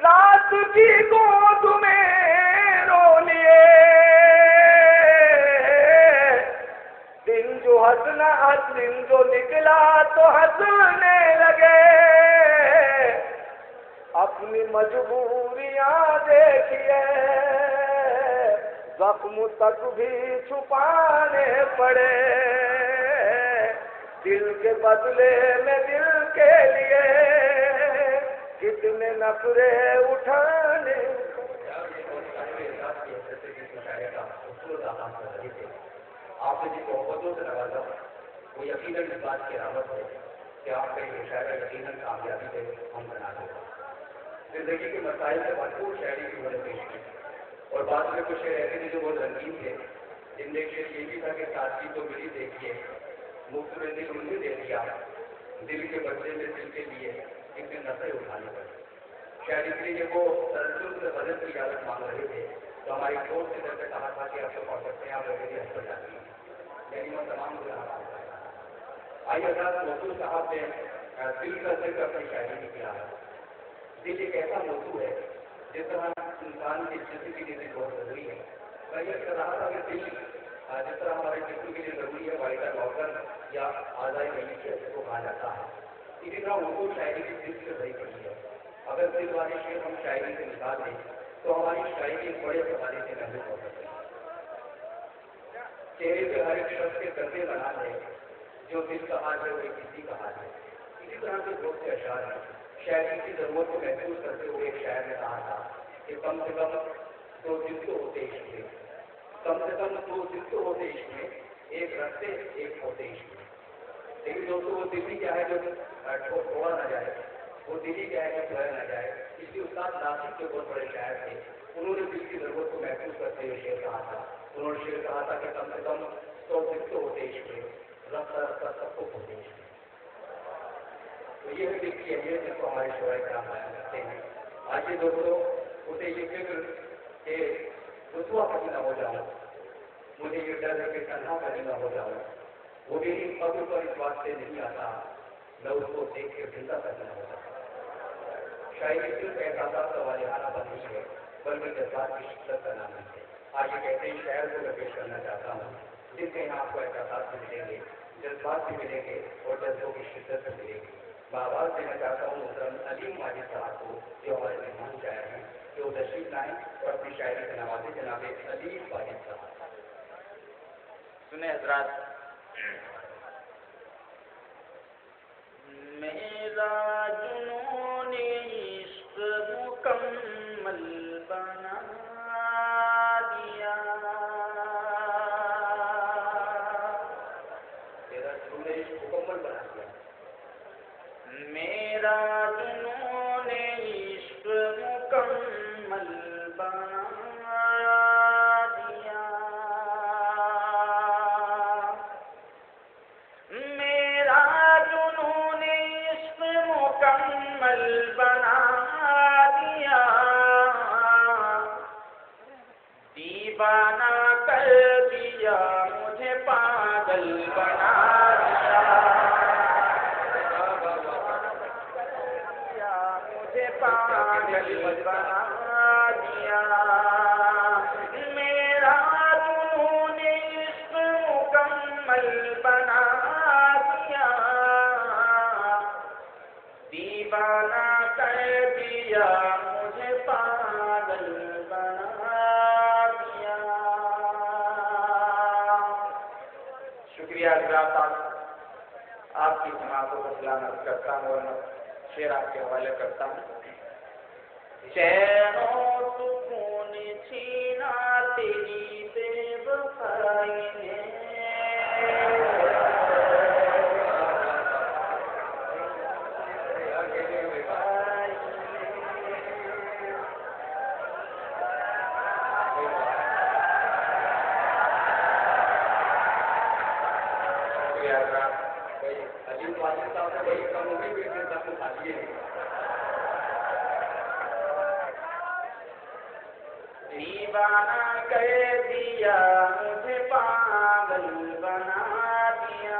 رات کی گود میں رو لیے، دن جو دن جو نکلا تو ہنسنے لگے، اپنی مجبوریاں دیکھیے، زخم تک بھی چھپانے پڑے، دل کے بدلے میں دل کے لیے کتنے نخرے اٹھانے۔ آپ نے جن محبتوں سے نوازا وہ یقیناً اس بات کی علامت ہے کہ آپ کا یہ مشاعرہ یقیناً کامیابی سے ہم بنا دیں۔ زندگی کے مسائل سے بھرپور شاعری کی انہوں نے پیش کی، اور بعد میں کچھ شعر ایسے تھے جو بہت رنگین تھے، جن میں شعر یہ بھی تھا کہ سادگی تو ملی دیکھیے، مفت میں دل انہیں دے دیا، دل کے بدلے میں دل کے لیے اتنے نفرے اٹھانے پڑے۔ شاعری کے لیے وہ ترجم سے بدل کی اجازت مانگ رہے تھے تو ہماری کوٹ سے در سے کہا تھا کہ آپ کو پڑھ سکتے ہیں، آپ لوگوں کی ہسپتال جاتی ہیں، یعنی وہ تمام کو رہا۔ آئیے حضرات، موضوع صاحب نے دل کا ذکر اپنی شاعری میں کیا ہے۔ دل ایک ایسا موضوع ہے جس طرح انسان کے جسم کے لیے بہت ضروری ہے۔ میں یہ کہہ رہا تھا کہ دل جس طرح ہمارے جسم کے لیے ضروری ہے، وائٹل لاکر یا اعضائے معیشت جس کو کہا جاتا ہے، اسی طرح اردو شاعری کی دل سے بھری پڑی ہے۔ اگر دل والے شعر ہم شاعری سے نکال دیں تو ہماری شاعری ایک بڑے حوالے سے محنت ہو سکتی ہے۔ چہرے پہ ہر ایک شخص کے کردے بنا ہے، جو دل کا حال ہے وہ کسی کا حال ہے۔ اسی طرح کے بہت سے اشعار ہیں۔ شاعری کی ضرورت کو محسوس کرتے ہوئے ایک شاعر نے کہا تھا کہ کم سے کم دو دل تو ہوتے عشق میں، کم سے کم دو دل تو ہوتے عشق میں، ایک رکھتے ایک ہوتے عشق میں۔ لیکن دوستوں وہ دل ہی کیا ہے جو چھوڑا نہ جائے، وہ دل ہی کیا ہے جو چھوڑا نہ جائے۔ اس لیے استاد ناصر کے بہت بڑے شاعر تھے، انہوں نے دل کی ضرورت کو محسوس کرتے ہوئے شعر کہا تھا۔ انہوں نے شعر کہا تھا کہ کم سے کم 100 دل تو ہوتے عشق میں، رفتہ رفتہ سب کو ہوتے عشق میں۔ تو یہ ہے دل کی اہمیت جس کو ہمارے شعراء کرام بیان کرتے ہیں۔ آئیے دوستوں، اسے یہ فکر کہ رسوا کبھی نہ ہو جاؤں، مجھے یہ ڈر ہے کہ تنہا کبھی نہ ہو جاؤں، وہ میری قبر پر اس بات سے نہیں آتا، میں اس کو دیکھ کے زندہ کبھی نہ ہو جاتا۔ شاعری صرف احساسات کا واضحانہ پر نہیں ہے، بلکہ جذبات کی شدت کا نام ہے۔ آگے کہتے ہیں شاعر کو میں پیش کرنا چاہتا ہوں جن کے یہاں آپ کو احساسات بھی ملیں گے، جذبات بھی ملیں گے اور جذبوں کی شدت بھی ملے گی۔ میں آواز دینا چاہتا ہوں محترم علیم ماجد صاحب کو، جو ہمارے مہمان شاعر ہیں، کہ وہ تشریف لائیں اور اپنی شاعری سے نوازیں۔ جناب علیم ماجد صاحب سنیں حضرات، میرا جنون عشق مکمل بنا دیا، میرا جنون عشق مکمل بنا دیا، میرا جنون عشق مکمل بنا دیا، میرا جنون عشق مکمل بنا دیا، دیوانہ کر دیا مجھے پاگل بنا دیا، مجھے پاگل بنا دیا، میرا جنون عشق مکمل بنا دیا، دیوانہ کر دیا مجھے پاگل بنا دیا۔ شکریہ حضرات، آپ کی جماعتوں کو سلامت کرتا ہوں اور شعر آپ کے حوالے کرتا ہوں۔ چین و سکون چھینا تیری بے وفائی نے، علیم ماجد صاحب نے بڑی کم عمری میں دیوانہ کر دیا مجھے پاگل بنا دیا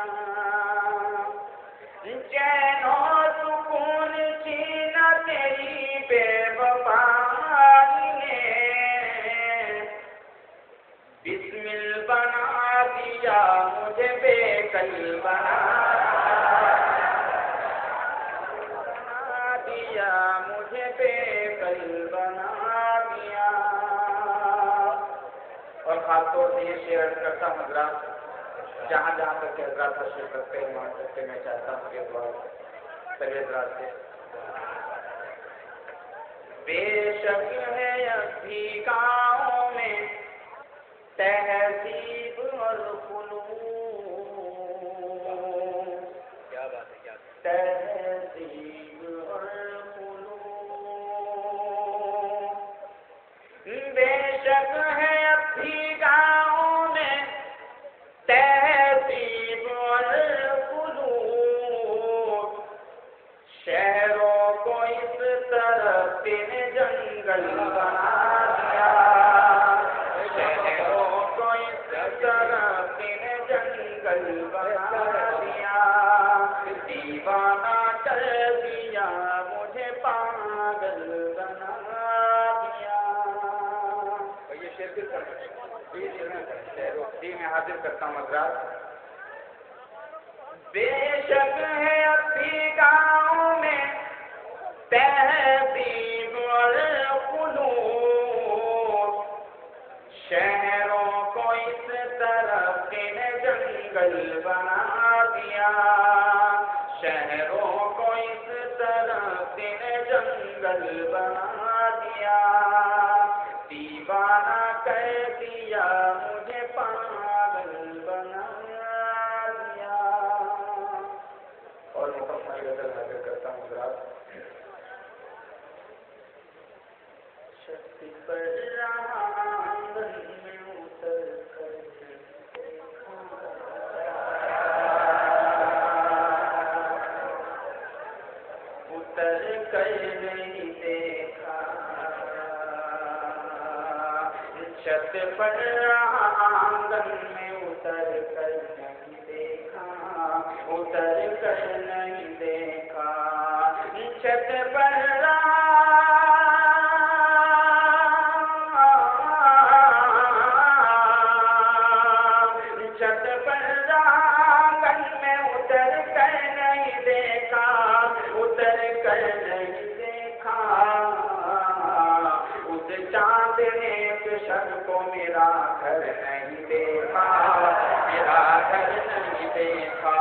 چین و سکون چھینا تیری بے وفائی نے بسمل بنا دیا مجھے بے کل بنا دیا مجھے بے کل بنا دیا اور خاص طور سے یہ شعر کرتا ہوں حضرات جہاں جہاں تک کہ حضرات تشریف رکھتے ہیں وہاں تک کہ میں چاہتا ہوں کہ دعا سبھی حضرات سے بے شک ہے ابھی گاؤں میں تہذیب اور فنون کیا بات ہے کیا تہذیب اور فنون بے شک ہے ابھی گاؤں میں تہذیب اور فنون شہروں کو اس طرف نے جنگل بنا دیا شہروں کو اس طرف نے جنگل بنا دیا دیوانہ کر دیا مجھے پاگل بنا دیا یہ شعر پھر کر جی میں حاضر کرتا ہوں حضرات بے شک ہے ابھی گاؤں میں تہذیب اور فنون شہروں کو اس طرف نے جنگل بنا دیا شہروں کو اس طرف نے جنگل بنا دیا دیوانہ کر دیا مجھے پاگل بنا دیا اور مکمل غزل حاضر کرتا ہوں حضرات چھت پر رہا آنگن میں اتر کر نہیں دیکھا چھت پر رہا آنگن میں اتر کر نہیں دیکھا اتر کر نہیں دیکھا چھت پر رہا چھت پر رہا آنگن میں اتر کر نہیں دیکھا اتر کر نہیں دیکھا اس چاند نے شب کو میرا گھر نہیں دیکھا میرا گھر نہیں دیکھا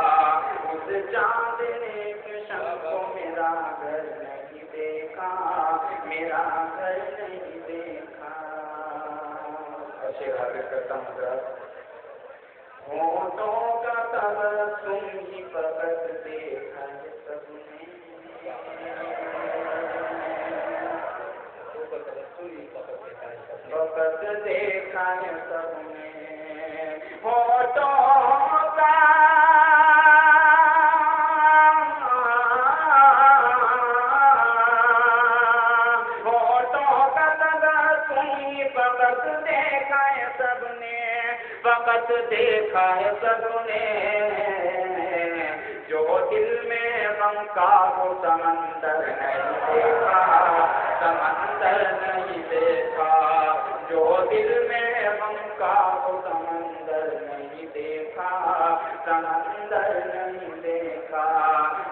اس چاند نے شب کو میرا گھر نہیں دیکھا میرا گھر نہیں دیکھا شعر حاضر کرتا ہوں حضرات ہونٹوں کا تبسم ہی فقط دیکھا ہے سب نے فقط دیکھا ہے سب نے ہونٹوں کا تبسم ہی فقط دیکھا ہے سب نے فقط دیکھا ہے سب نے جو دل میں غم کا وہ سمندر نہیں دیکھا سمندر نہیں دیکھا جو دل میں غم کا وہ سمندر نہیں دیکھا سمندر نہیں دیکھا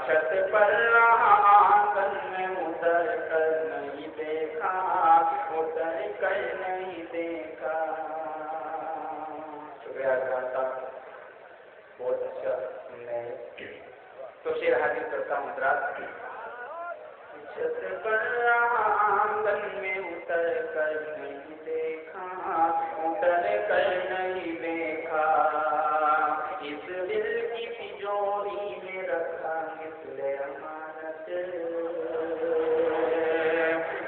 چھت پر رہا آنگن میں اتر کر نہیں دیکھا اتر کر نہیں دیکھا شکریہ حضرات صاحب بہت اچھا میں تو شعر حاضر کرتا ہوں حضرات چھت پر رہا آنگن میں اتر کر نہیں دیکھا اتر کر نہیں دیکھا اس دل کی تجوری میں رکھا مثل امانت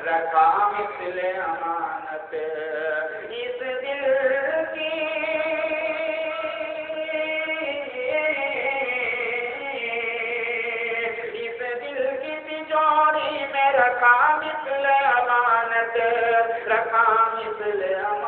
رکھا مثل امانت اس دل کی رکھا مثل امانت رکھا مثل امانت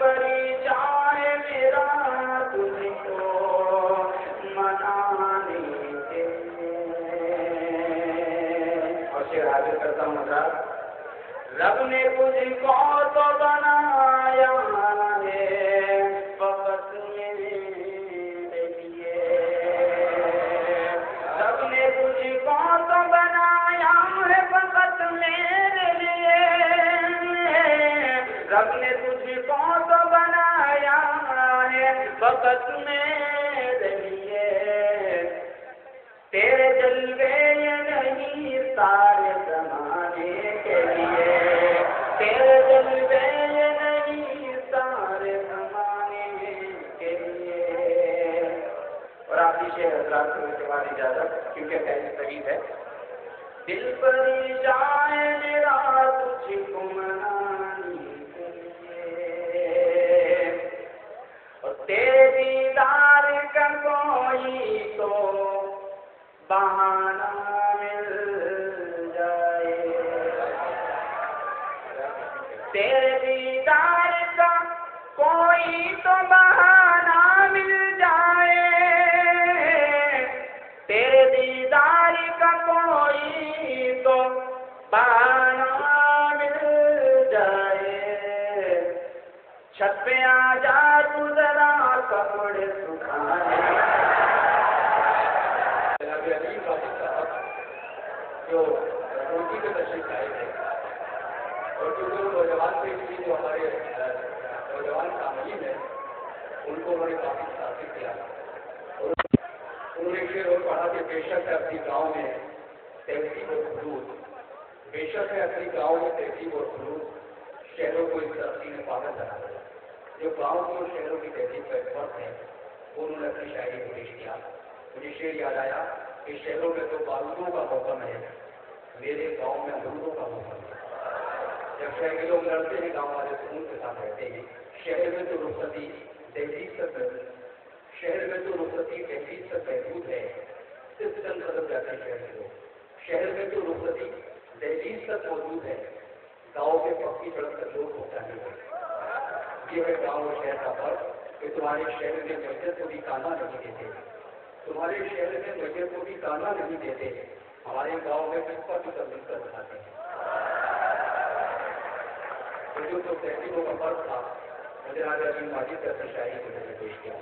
پری جائے میرا تجھ کو منانے کے اور شعر حاضر کرتا ہوں حضرات. رب نے مجھ کو تو بنایا ہے فقط میرے لیے. رب نے مجھ کو تو بنایا ہے فقط میرے لیے. رب نے تجھ کو تو بنایا ہے فقط میرے لیے. تیرے جلوے یہ نہیں سارے زمانے کے لیے. تیرے جلوے یہ نہیں سارے زمانے کے لیے. اور آپ کی حضرات کو اس کے بعد اجازت کیونکہ پہلے قریب ہے. دل پر جائے میرا تجھ کو منانے کے لیے اور تیرے دیدار کا کوئی تو بہانہ مل جائے. تیرے دیدار کا کوئی تو بہانہ مل جائے. تیرے دیدار کا کوئی تو بہانہ مل جائے. چھت پہ آ جا تو ذرا کپڑے سکھانے. جناب علی واجد صاحب جو روٹی کے تشریف لائے تھے اور جو نوجوان تھے جو ہمارے نوجوان سامعین ہیں ان کو انہوں نے کافی متاثر کیا. اور انہوں نے شعر اور پڑھا کہ بے شک ہے اپنی گاؤں میں تہذیب اور خلوص. بے شک ہے اپنی گاؤں میں تہذیب اور خلوص شہروں کو اس ترقی میں پاگل بنا دیا. جو گاؤں کی اور شہروں کی تہذیب کا ایک فرق ہے وہ انہوں نے اپنی شاعری کو پیش کیا. مجھے شعر یاد آیا کہ شہروں میں تو بارودوں کا موسم ہے میرے گاؤں میں امرودوں کا موسم ہے. جب شہر کے لوگ لڑتے ہیں گاؤں والے سکون کے ساتھ رہتے ہیں. شہر میں تو رخصتی تہذیب تک شہر میں تو رخصتی تہذیب تک محدود ہے صرف چند قدم جاتے ہیں شہر کے لوگ. شہر میں تو رخصتی تہذیب تک موجود ہے گاؤں کے پکی سڑک تک لوگ پہنچانے کو. یہ ہے گاؤں اور شہر کا فرق کہ تمہارے شہر میں مسجد کو بھی کانا نہیں دیتے. تمہارے شہر میں مسجد کو بھی کانا نہیں دیتے. ہمارے گاؤں میں کس پر بھی تبدیل کر دکھاتے ہیں. جو تہذیبوں کا فرق تھا مجھے آج عظیم واجد کا شاعری کو میں نے پیش کیا.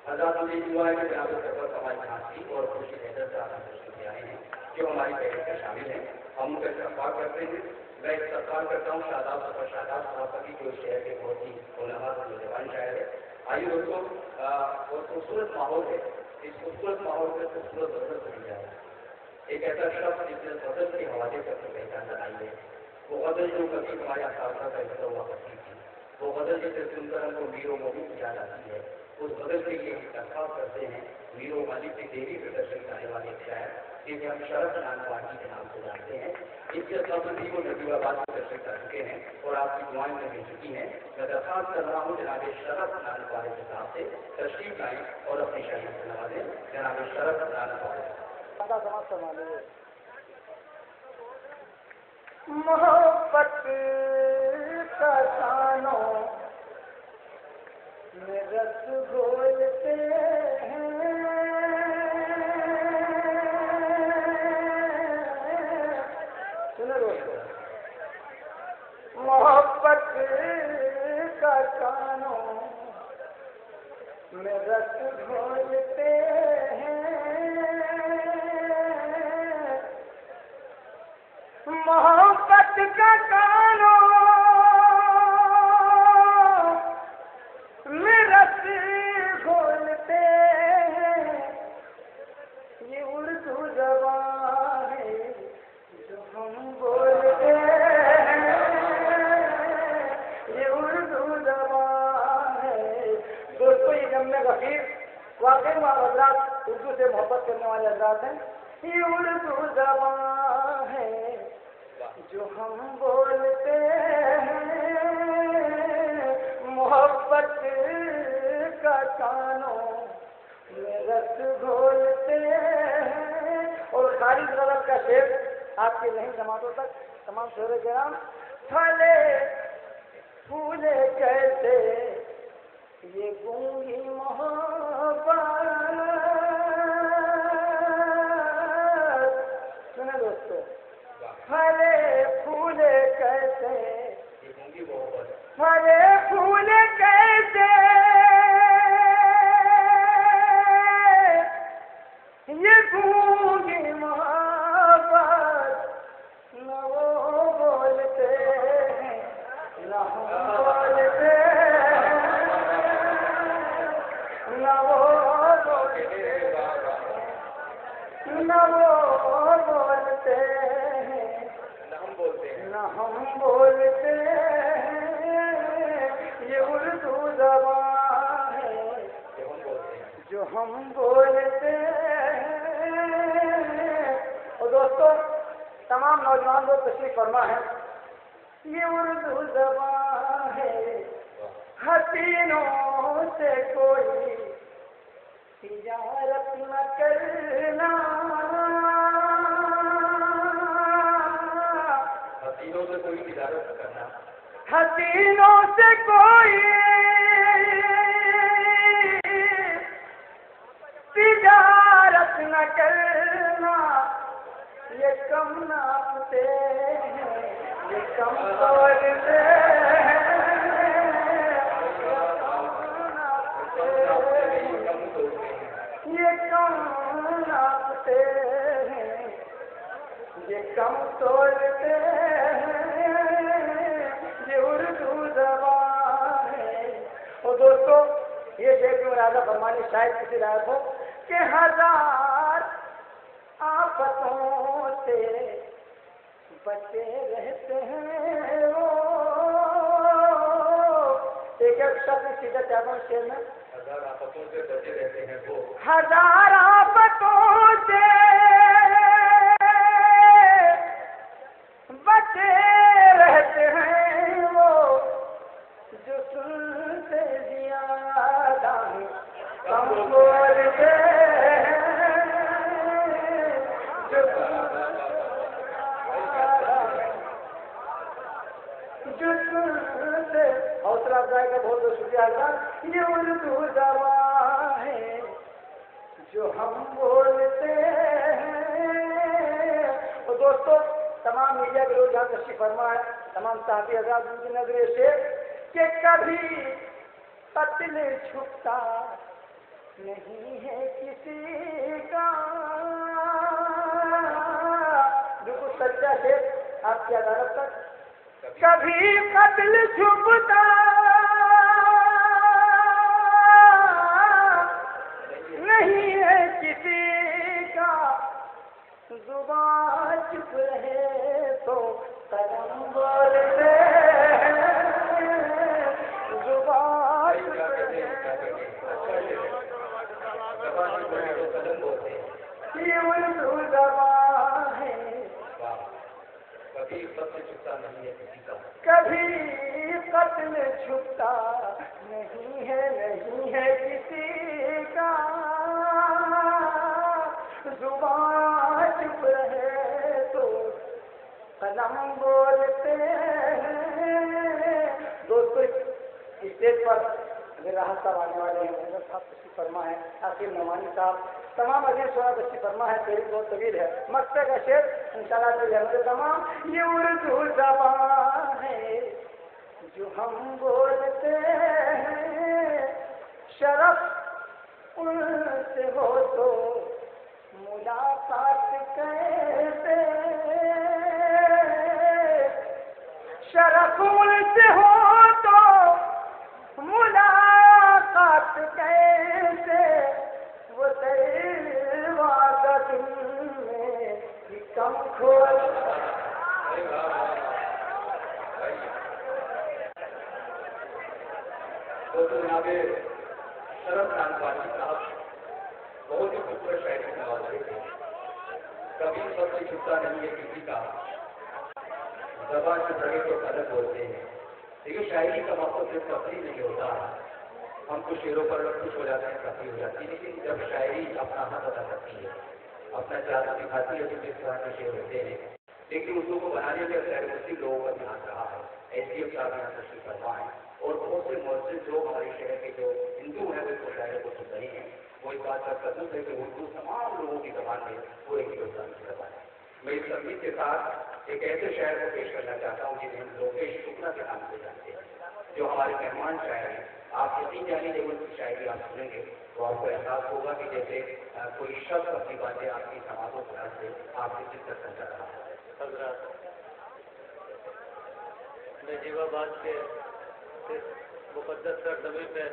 حضرات مجھے ہوا ہے کہ جناب سفر ہماری جھانسی اور خوشی حیدر صاحب ہم تشریف لے آئے ہیں جو ہماری فہرست میں شامل ہیں. ہم ان کا استقبال کرتے ہیں. میں استقبال کرتا ہوں شاداب سفر شاداب صاحب کی جو شہر کے بہت ہی علماء نوجوان شاعر ہے. آئیے دوستوں بہت خوبصورت ماحول ہے. اس خوبصورت ماحول میں خوبصورت غزل سنی جائے. ایک ایسا شخص جس نے غزل کے حوالے سے اپنی پہچان بنائی ہے. وہ غزل جو کبھی ہمارے اساتذہ کا حصہ ہوا کرتی تھی. وہ غزل جسے سن کر ہم کو میر و مومن کی یاد آتی ہے. اس غزل کے لیے درخواست کرتے ہیں میر و غالب کی دیوی پہ تشریف لانے والے شاعر جسے ہم شرف نان پارٹی کے نام سے جانتے ہیں. اس سے قبل بھی وہ نبی آباد میں تشریف لا چکے ہیں اور آپ کی دعائیں میں مل چکی ہیں. میں درخواست کر رہا ہوں جناب شرف نان پارے کے صاحب سے تشریف لائیں اور اپنی شاعری سے نوازیں. جناب شرف نان پارے. محبت کا کانوں میں رس گھولتے ہیں. محبت کا کانوں میں رس گھولتے ہیں. محبت کا کانوں میں رس گھولتے ہیں. یہ اردو زبان ہے جو ہم بولتے ہیں. یہ اردو زبان ہے. دوستو یہ جمع غفیر واقعی حضرات اردو سے محبت کرنے والے حضرات ہیں. یہ اردو زبان ہے جو ہم بولتے ہیں. محبت کا کانوں میں رس گھولتے ہیں. اور خالد غزل کا شعر آپ کے ذہن جماعتوں تک تمام شعر کرام. پھلے پھولے کیسے یہ گونگی محبت. سنیں دوستو, پھلے پھولے کیسے پھلے پھولے کیسے یہ گونگی محبت. نہ وہ بولتے ہیں نہ ہم بولتے ہیں, نہ وہ بولتے نہ وہ بولتے ہیں نہ ہم بولتے ہیں. یہ اردو زبان ہے جو ہم بولتے ہیں. اور دوستو تمام نوجوان لوگ تشریف فرما ہے. یہ اردو زبان ہے حسینوں سے کوئی تجارت نہ کرنا. حسینوں سے کوئی تجارت نہ کرنا, حسینوں سے کوئی تجارت نہ کرنا. یہ کم ناپتے ہیں یہ کم توڑتے ہیں, یہ کم ناپتے ہیں یہ کم توڑتے ہیں. یہ اردو زبان ہے. اور دوستو یہ شیخ راجہ فرمانی شاید کسی رائے ہو کہ ہزار آفتوں سے بچے رہتے ہیں وہ. ایک شخص سیدھا چاہتا ہوں شیر میں, ہزار آفتوں سے بچے رہتے ہیں وہ, ہزار آفتوں سے بچے رہتے ہیں وہ, جو سنتے زیادہ کم بولتے ہیں, جو سنتے. حوصلہ افزائی کا بہت بہت شکریہ اللہ. یہ اردو زبان ہے جو ہم بولتے ہیں. اور دوستو تمام میڈیا کے لوگ یہاں تشریف فرما ہے, تمام صحافی حضرات ان کی نظریے سے کہ کبھی قتل چھپتا نہیں ہے کسی کا. بالکل سچا ہے آپ کی عدالت تک. کبھی قتل چھپتا نہیں ہے کسی کا. زبان چپ رہے تو قلم بولتے ہیں, زبان چپ رہے یہ اردو زبان ہے. کبھی قتل چھپتا نہیں ہے کسی کا, کبھی قتل چھپتا نہیں ہے کسی کا. زبان چپ رہے تو قلم بولتے ہیں. دوستو اسٹیج پر راحت صاحب آنے والے ہیں, عمر صاحب تشریف فرما ہے, عاقب نعمانی صاحب, تمام عزیز شعراء تشریف فرما ہے. تحریک بہت طویل ہے, مقصد کا شعر انشاءاللہ تمام. یہ اردو زبان ہے جو ہم بولتے ہیں. شرف ان سے ہو تو ملاقات کیسے, شرف ان سے ہو تو ملاقات کیسے. وہ تیروا دن میں کم کھول. جناب شرف نانوانی صاحب بہت ہی خوبصورت شاعری نواز رہے تھے. کبھی قتل چھپتا نہیں ہے کسی کا, زبان سے بڑے تو قلم بولتے ہیں. لیکن شاعری کا مقصد صرف تفریح نہیں ہوتا. ہم کچھ شعروں پر خوش ہو جاتے ہیں, تفریح ہو جاتی ہے, لیکن جب شاعری اپنا حق ادا کرتی ہے, اپنا جادو دکھاتی ہے, تو کس طرح کے شعر ہوتے ہیں. لیکن اردو کو بنانے میں غیر مسلم لوگوں کا دھیان رہا ہے. SDM صاحب یہاں تشریف فرما ہے اور بہت سے مؤثر جو ہمارے شہر کے جو ہندو ہیں وہ مشاعرے کو سن رہے ہیں، وہ اس بات کا ثبوت ہے کہ اردو تمام لوگوں کی زبان میں وہ ایک ہندوستان کی زبان ہے۔ میں اس تقریب کے ساتھ ایک ایسے شاعر کو پیش کرنا چاہتا ہوں جنہیں ہم لوکیش شکلا کے نام سے جانتے ہیں، جو ہمارے مہمان شاعر ہیں۔ آپ یقین جانی لیول کی شاعری آپ سنیں گے تو آپ کو احساس ہوگا کہ جیسے کوئی شخص اپنی باتیں آپ کی سماعتوں پر سے آپ کی دقت سمجھا رہا ہے۔ حضرات، نجیب آباد کے اس مقدس سرزمین میں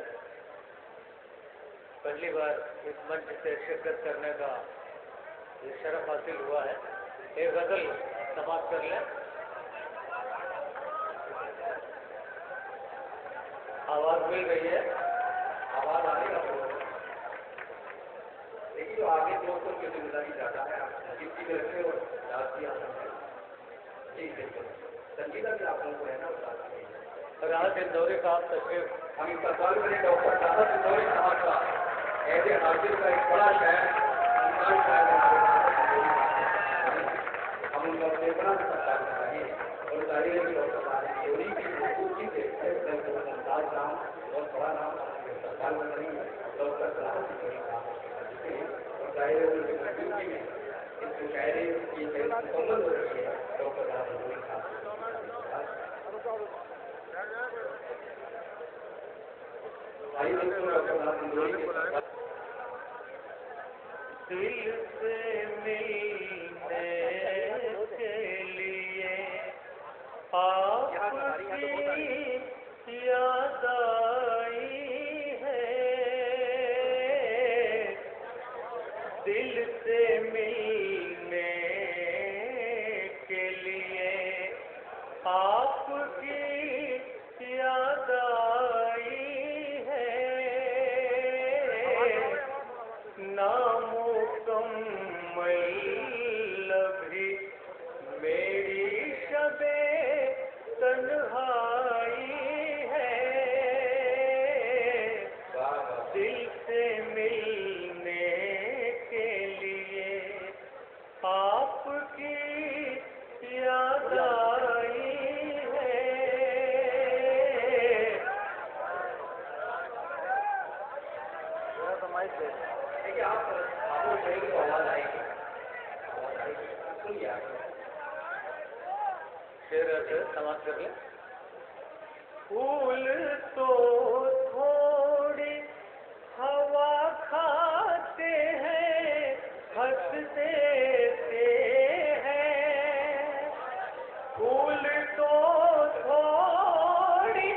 پہلی بار اس منچ سے شرکت کرنے کا یہ شرف حاصل ہوا ہے۔ ایک غزل سماعت کر لیں۔ آواز مل رہی ہے؟ آواز آ رہی ہے آپ کو؟ لیکن جو آگے دوستوں کی ذمہ داری زیادہ ہے، آپ نجیب جی میں رکھے اور یاد کیا جی بالکل سنجیدہ بھی آپ لوگوں کو ہے نا استاد۔ راحت اندوری کا آپ تشریف ہم استقبال کریں ڈاکٹر راحت اندوری صاحب کا، ایسے حاضر کا ایک بڑا شہر ہم ان کا بڑا استقبال کر رہے ہیں اور ظاہر ہے کہ ڈاکٹر راحت اندوری کی خوبصورتی سے ممتاز نام بہت بڑا نام استقبال کر رہی ہے ڈاکٹر راحت اندوری صاحب اور ظاہر ہے ان کی موجودگی میں اس مشاعرے کی مکمل ہو رہی ہے ڈاکٹر راحت اندوری صاحب۔ دل سے ملنے کے لیے آپ کی یاد آئی ہے، دل سے ملنے کے لیے آپ کی یاد آئی ہے، نامکمل ابھی میری شب تنہائی ہے، دل سے ملنے کے لیے آپ کی یاد آئی ہے۔ دیکھیے آپ کو شہر کو آواز آئے گی، سنیے آپ شیر سے سماعت کر لیں۔ پھول تو تھوڑی ہوا کھاتے ہیں، ہنس دیتے ہیں، پھول تو تھوڑی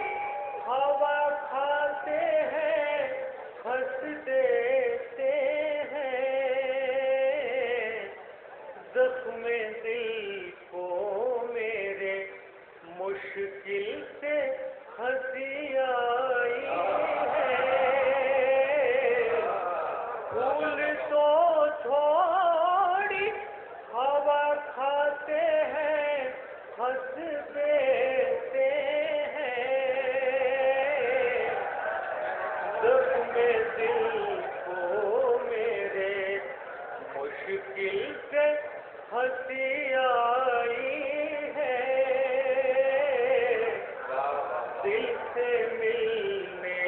ہوا کھاتے ہیں، ہنس دیتے ہیں، زخم دل کو میرے مشکل سے ہنسی آئی ہے، پھول تو تھوڑی ہوا کھاتے ہیں، ہنس دیتے ہیں، زخم دل کو میرے مشکل سے ہنسی آئی ہے، دل سے ملنے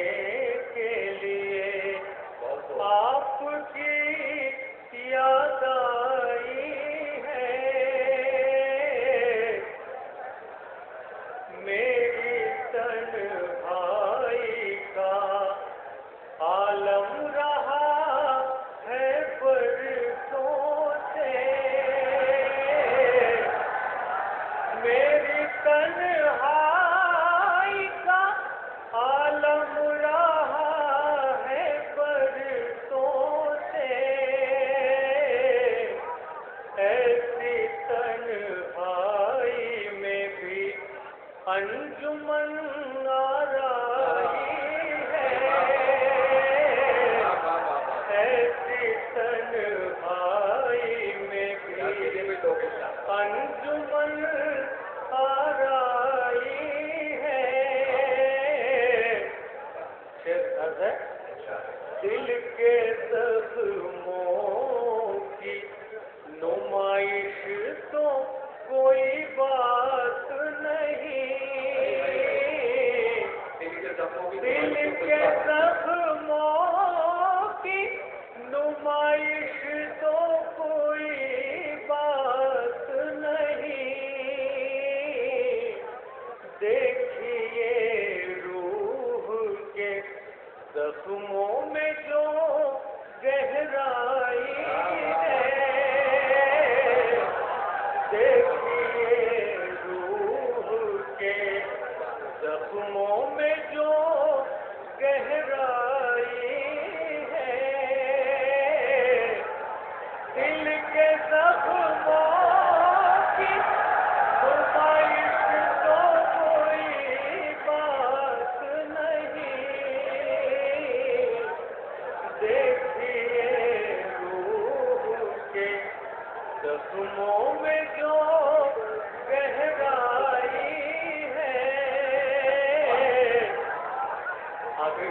کے لیے آپ کی یاد آئی ہے، میری تنہائی کا عالم رہا ہے برسوں سے، میری تنہائی کا عالم رہا ہے برسوں سے، ایسی تنہائی میں بھی انجمن آرائی ہے، ایسی تنہائی میں بھی انجمن آرائی ہے، شیر ہے، دل کے زخموں کی نمائش تو کوئی بات نہیں،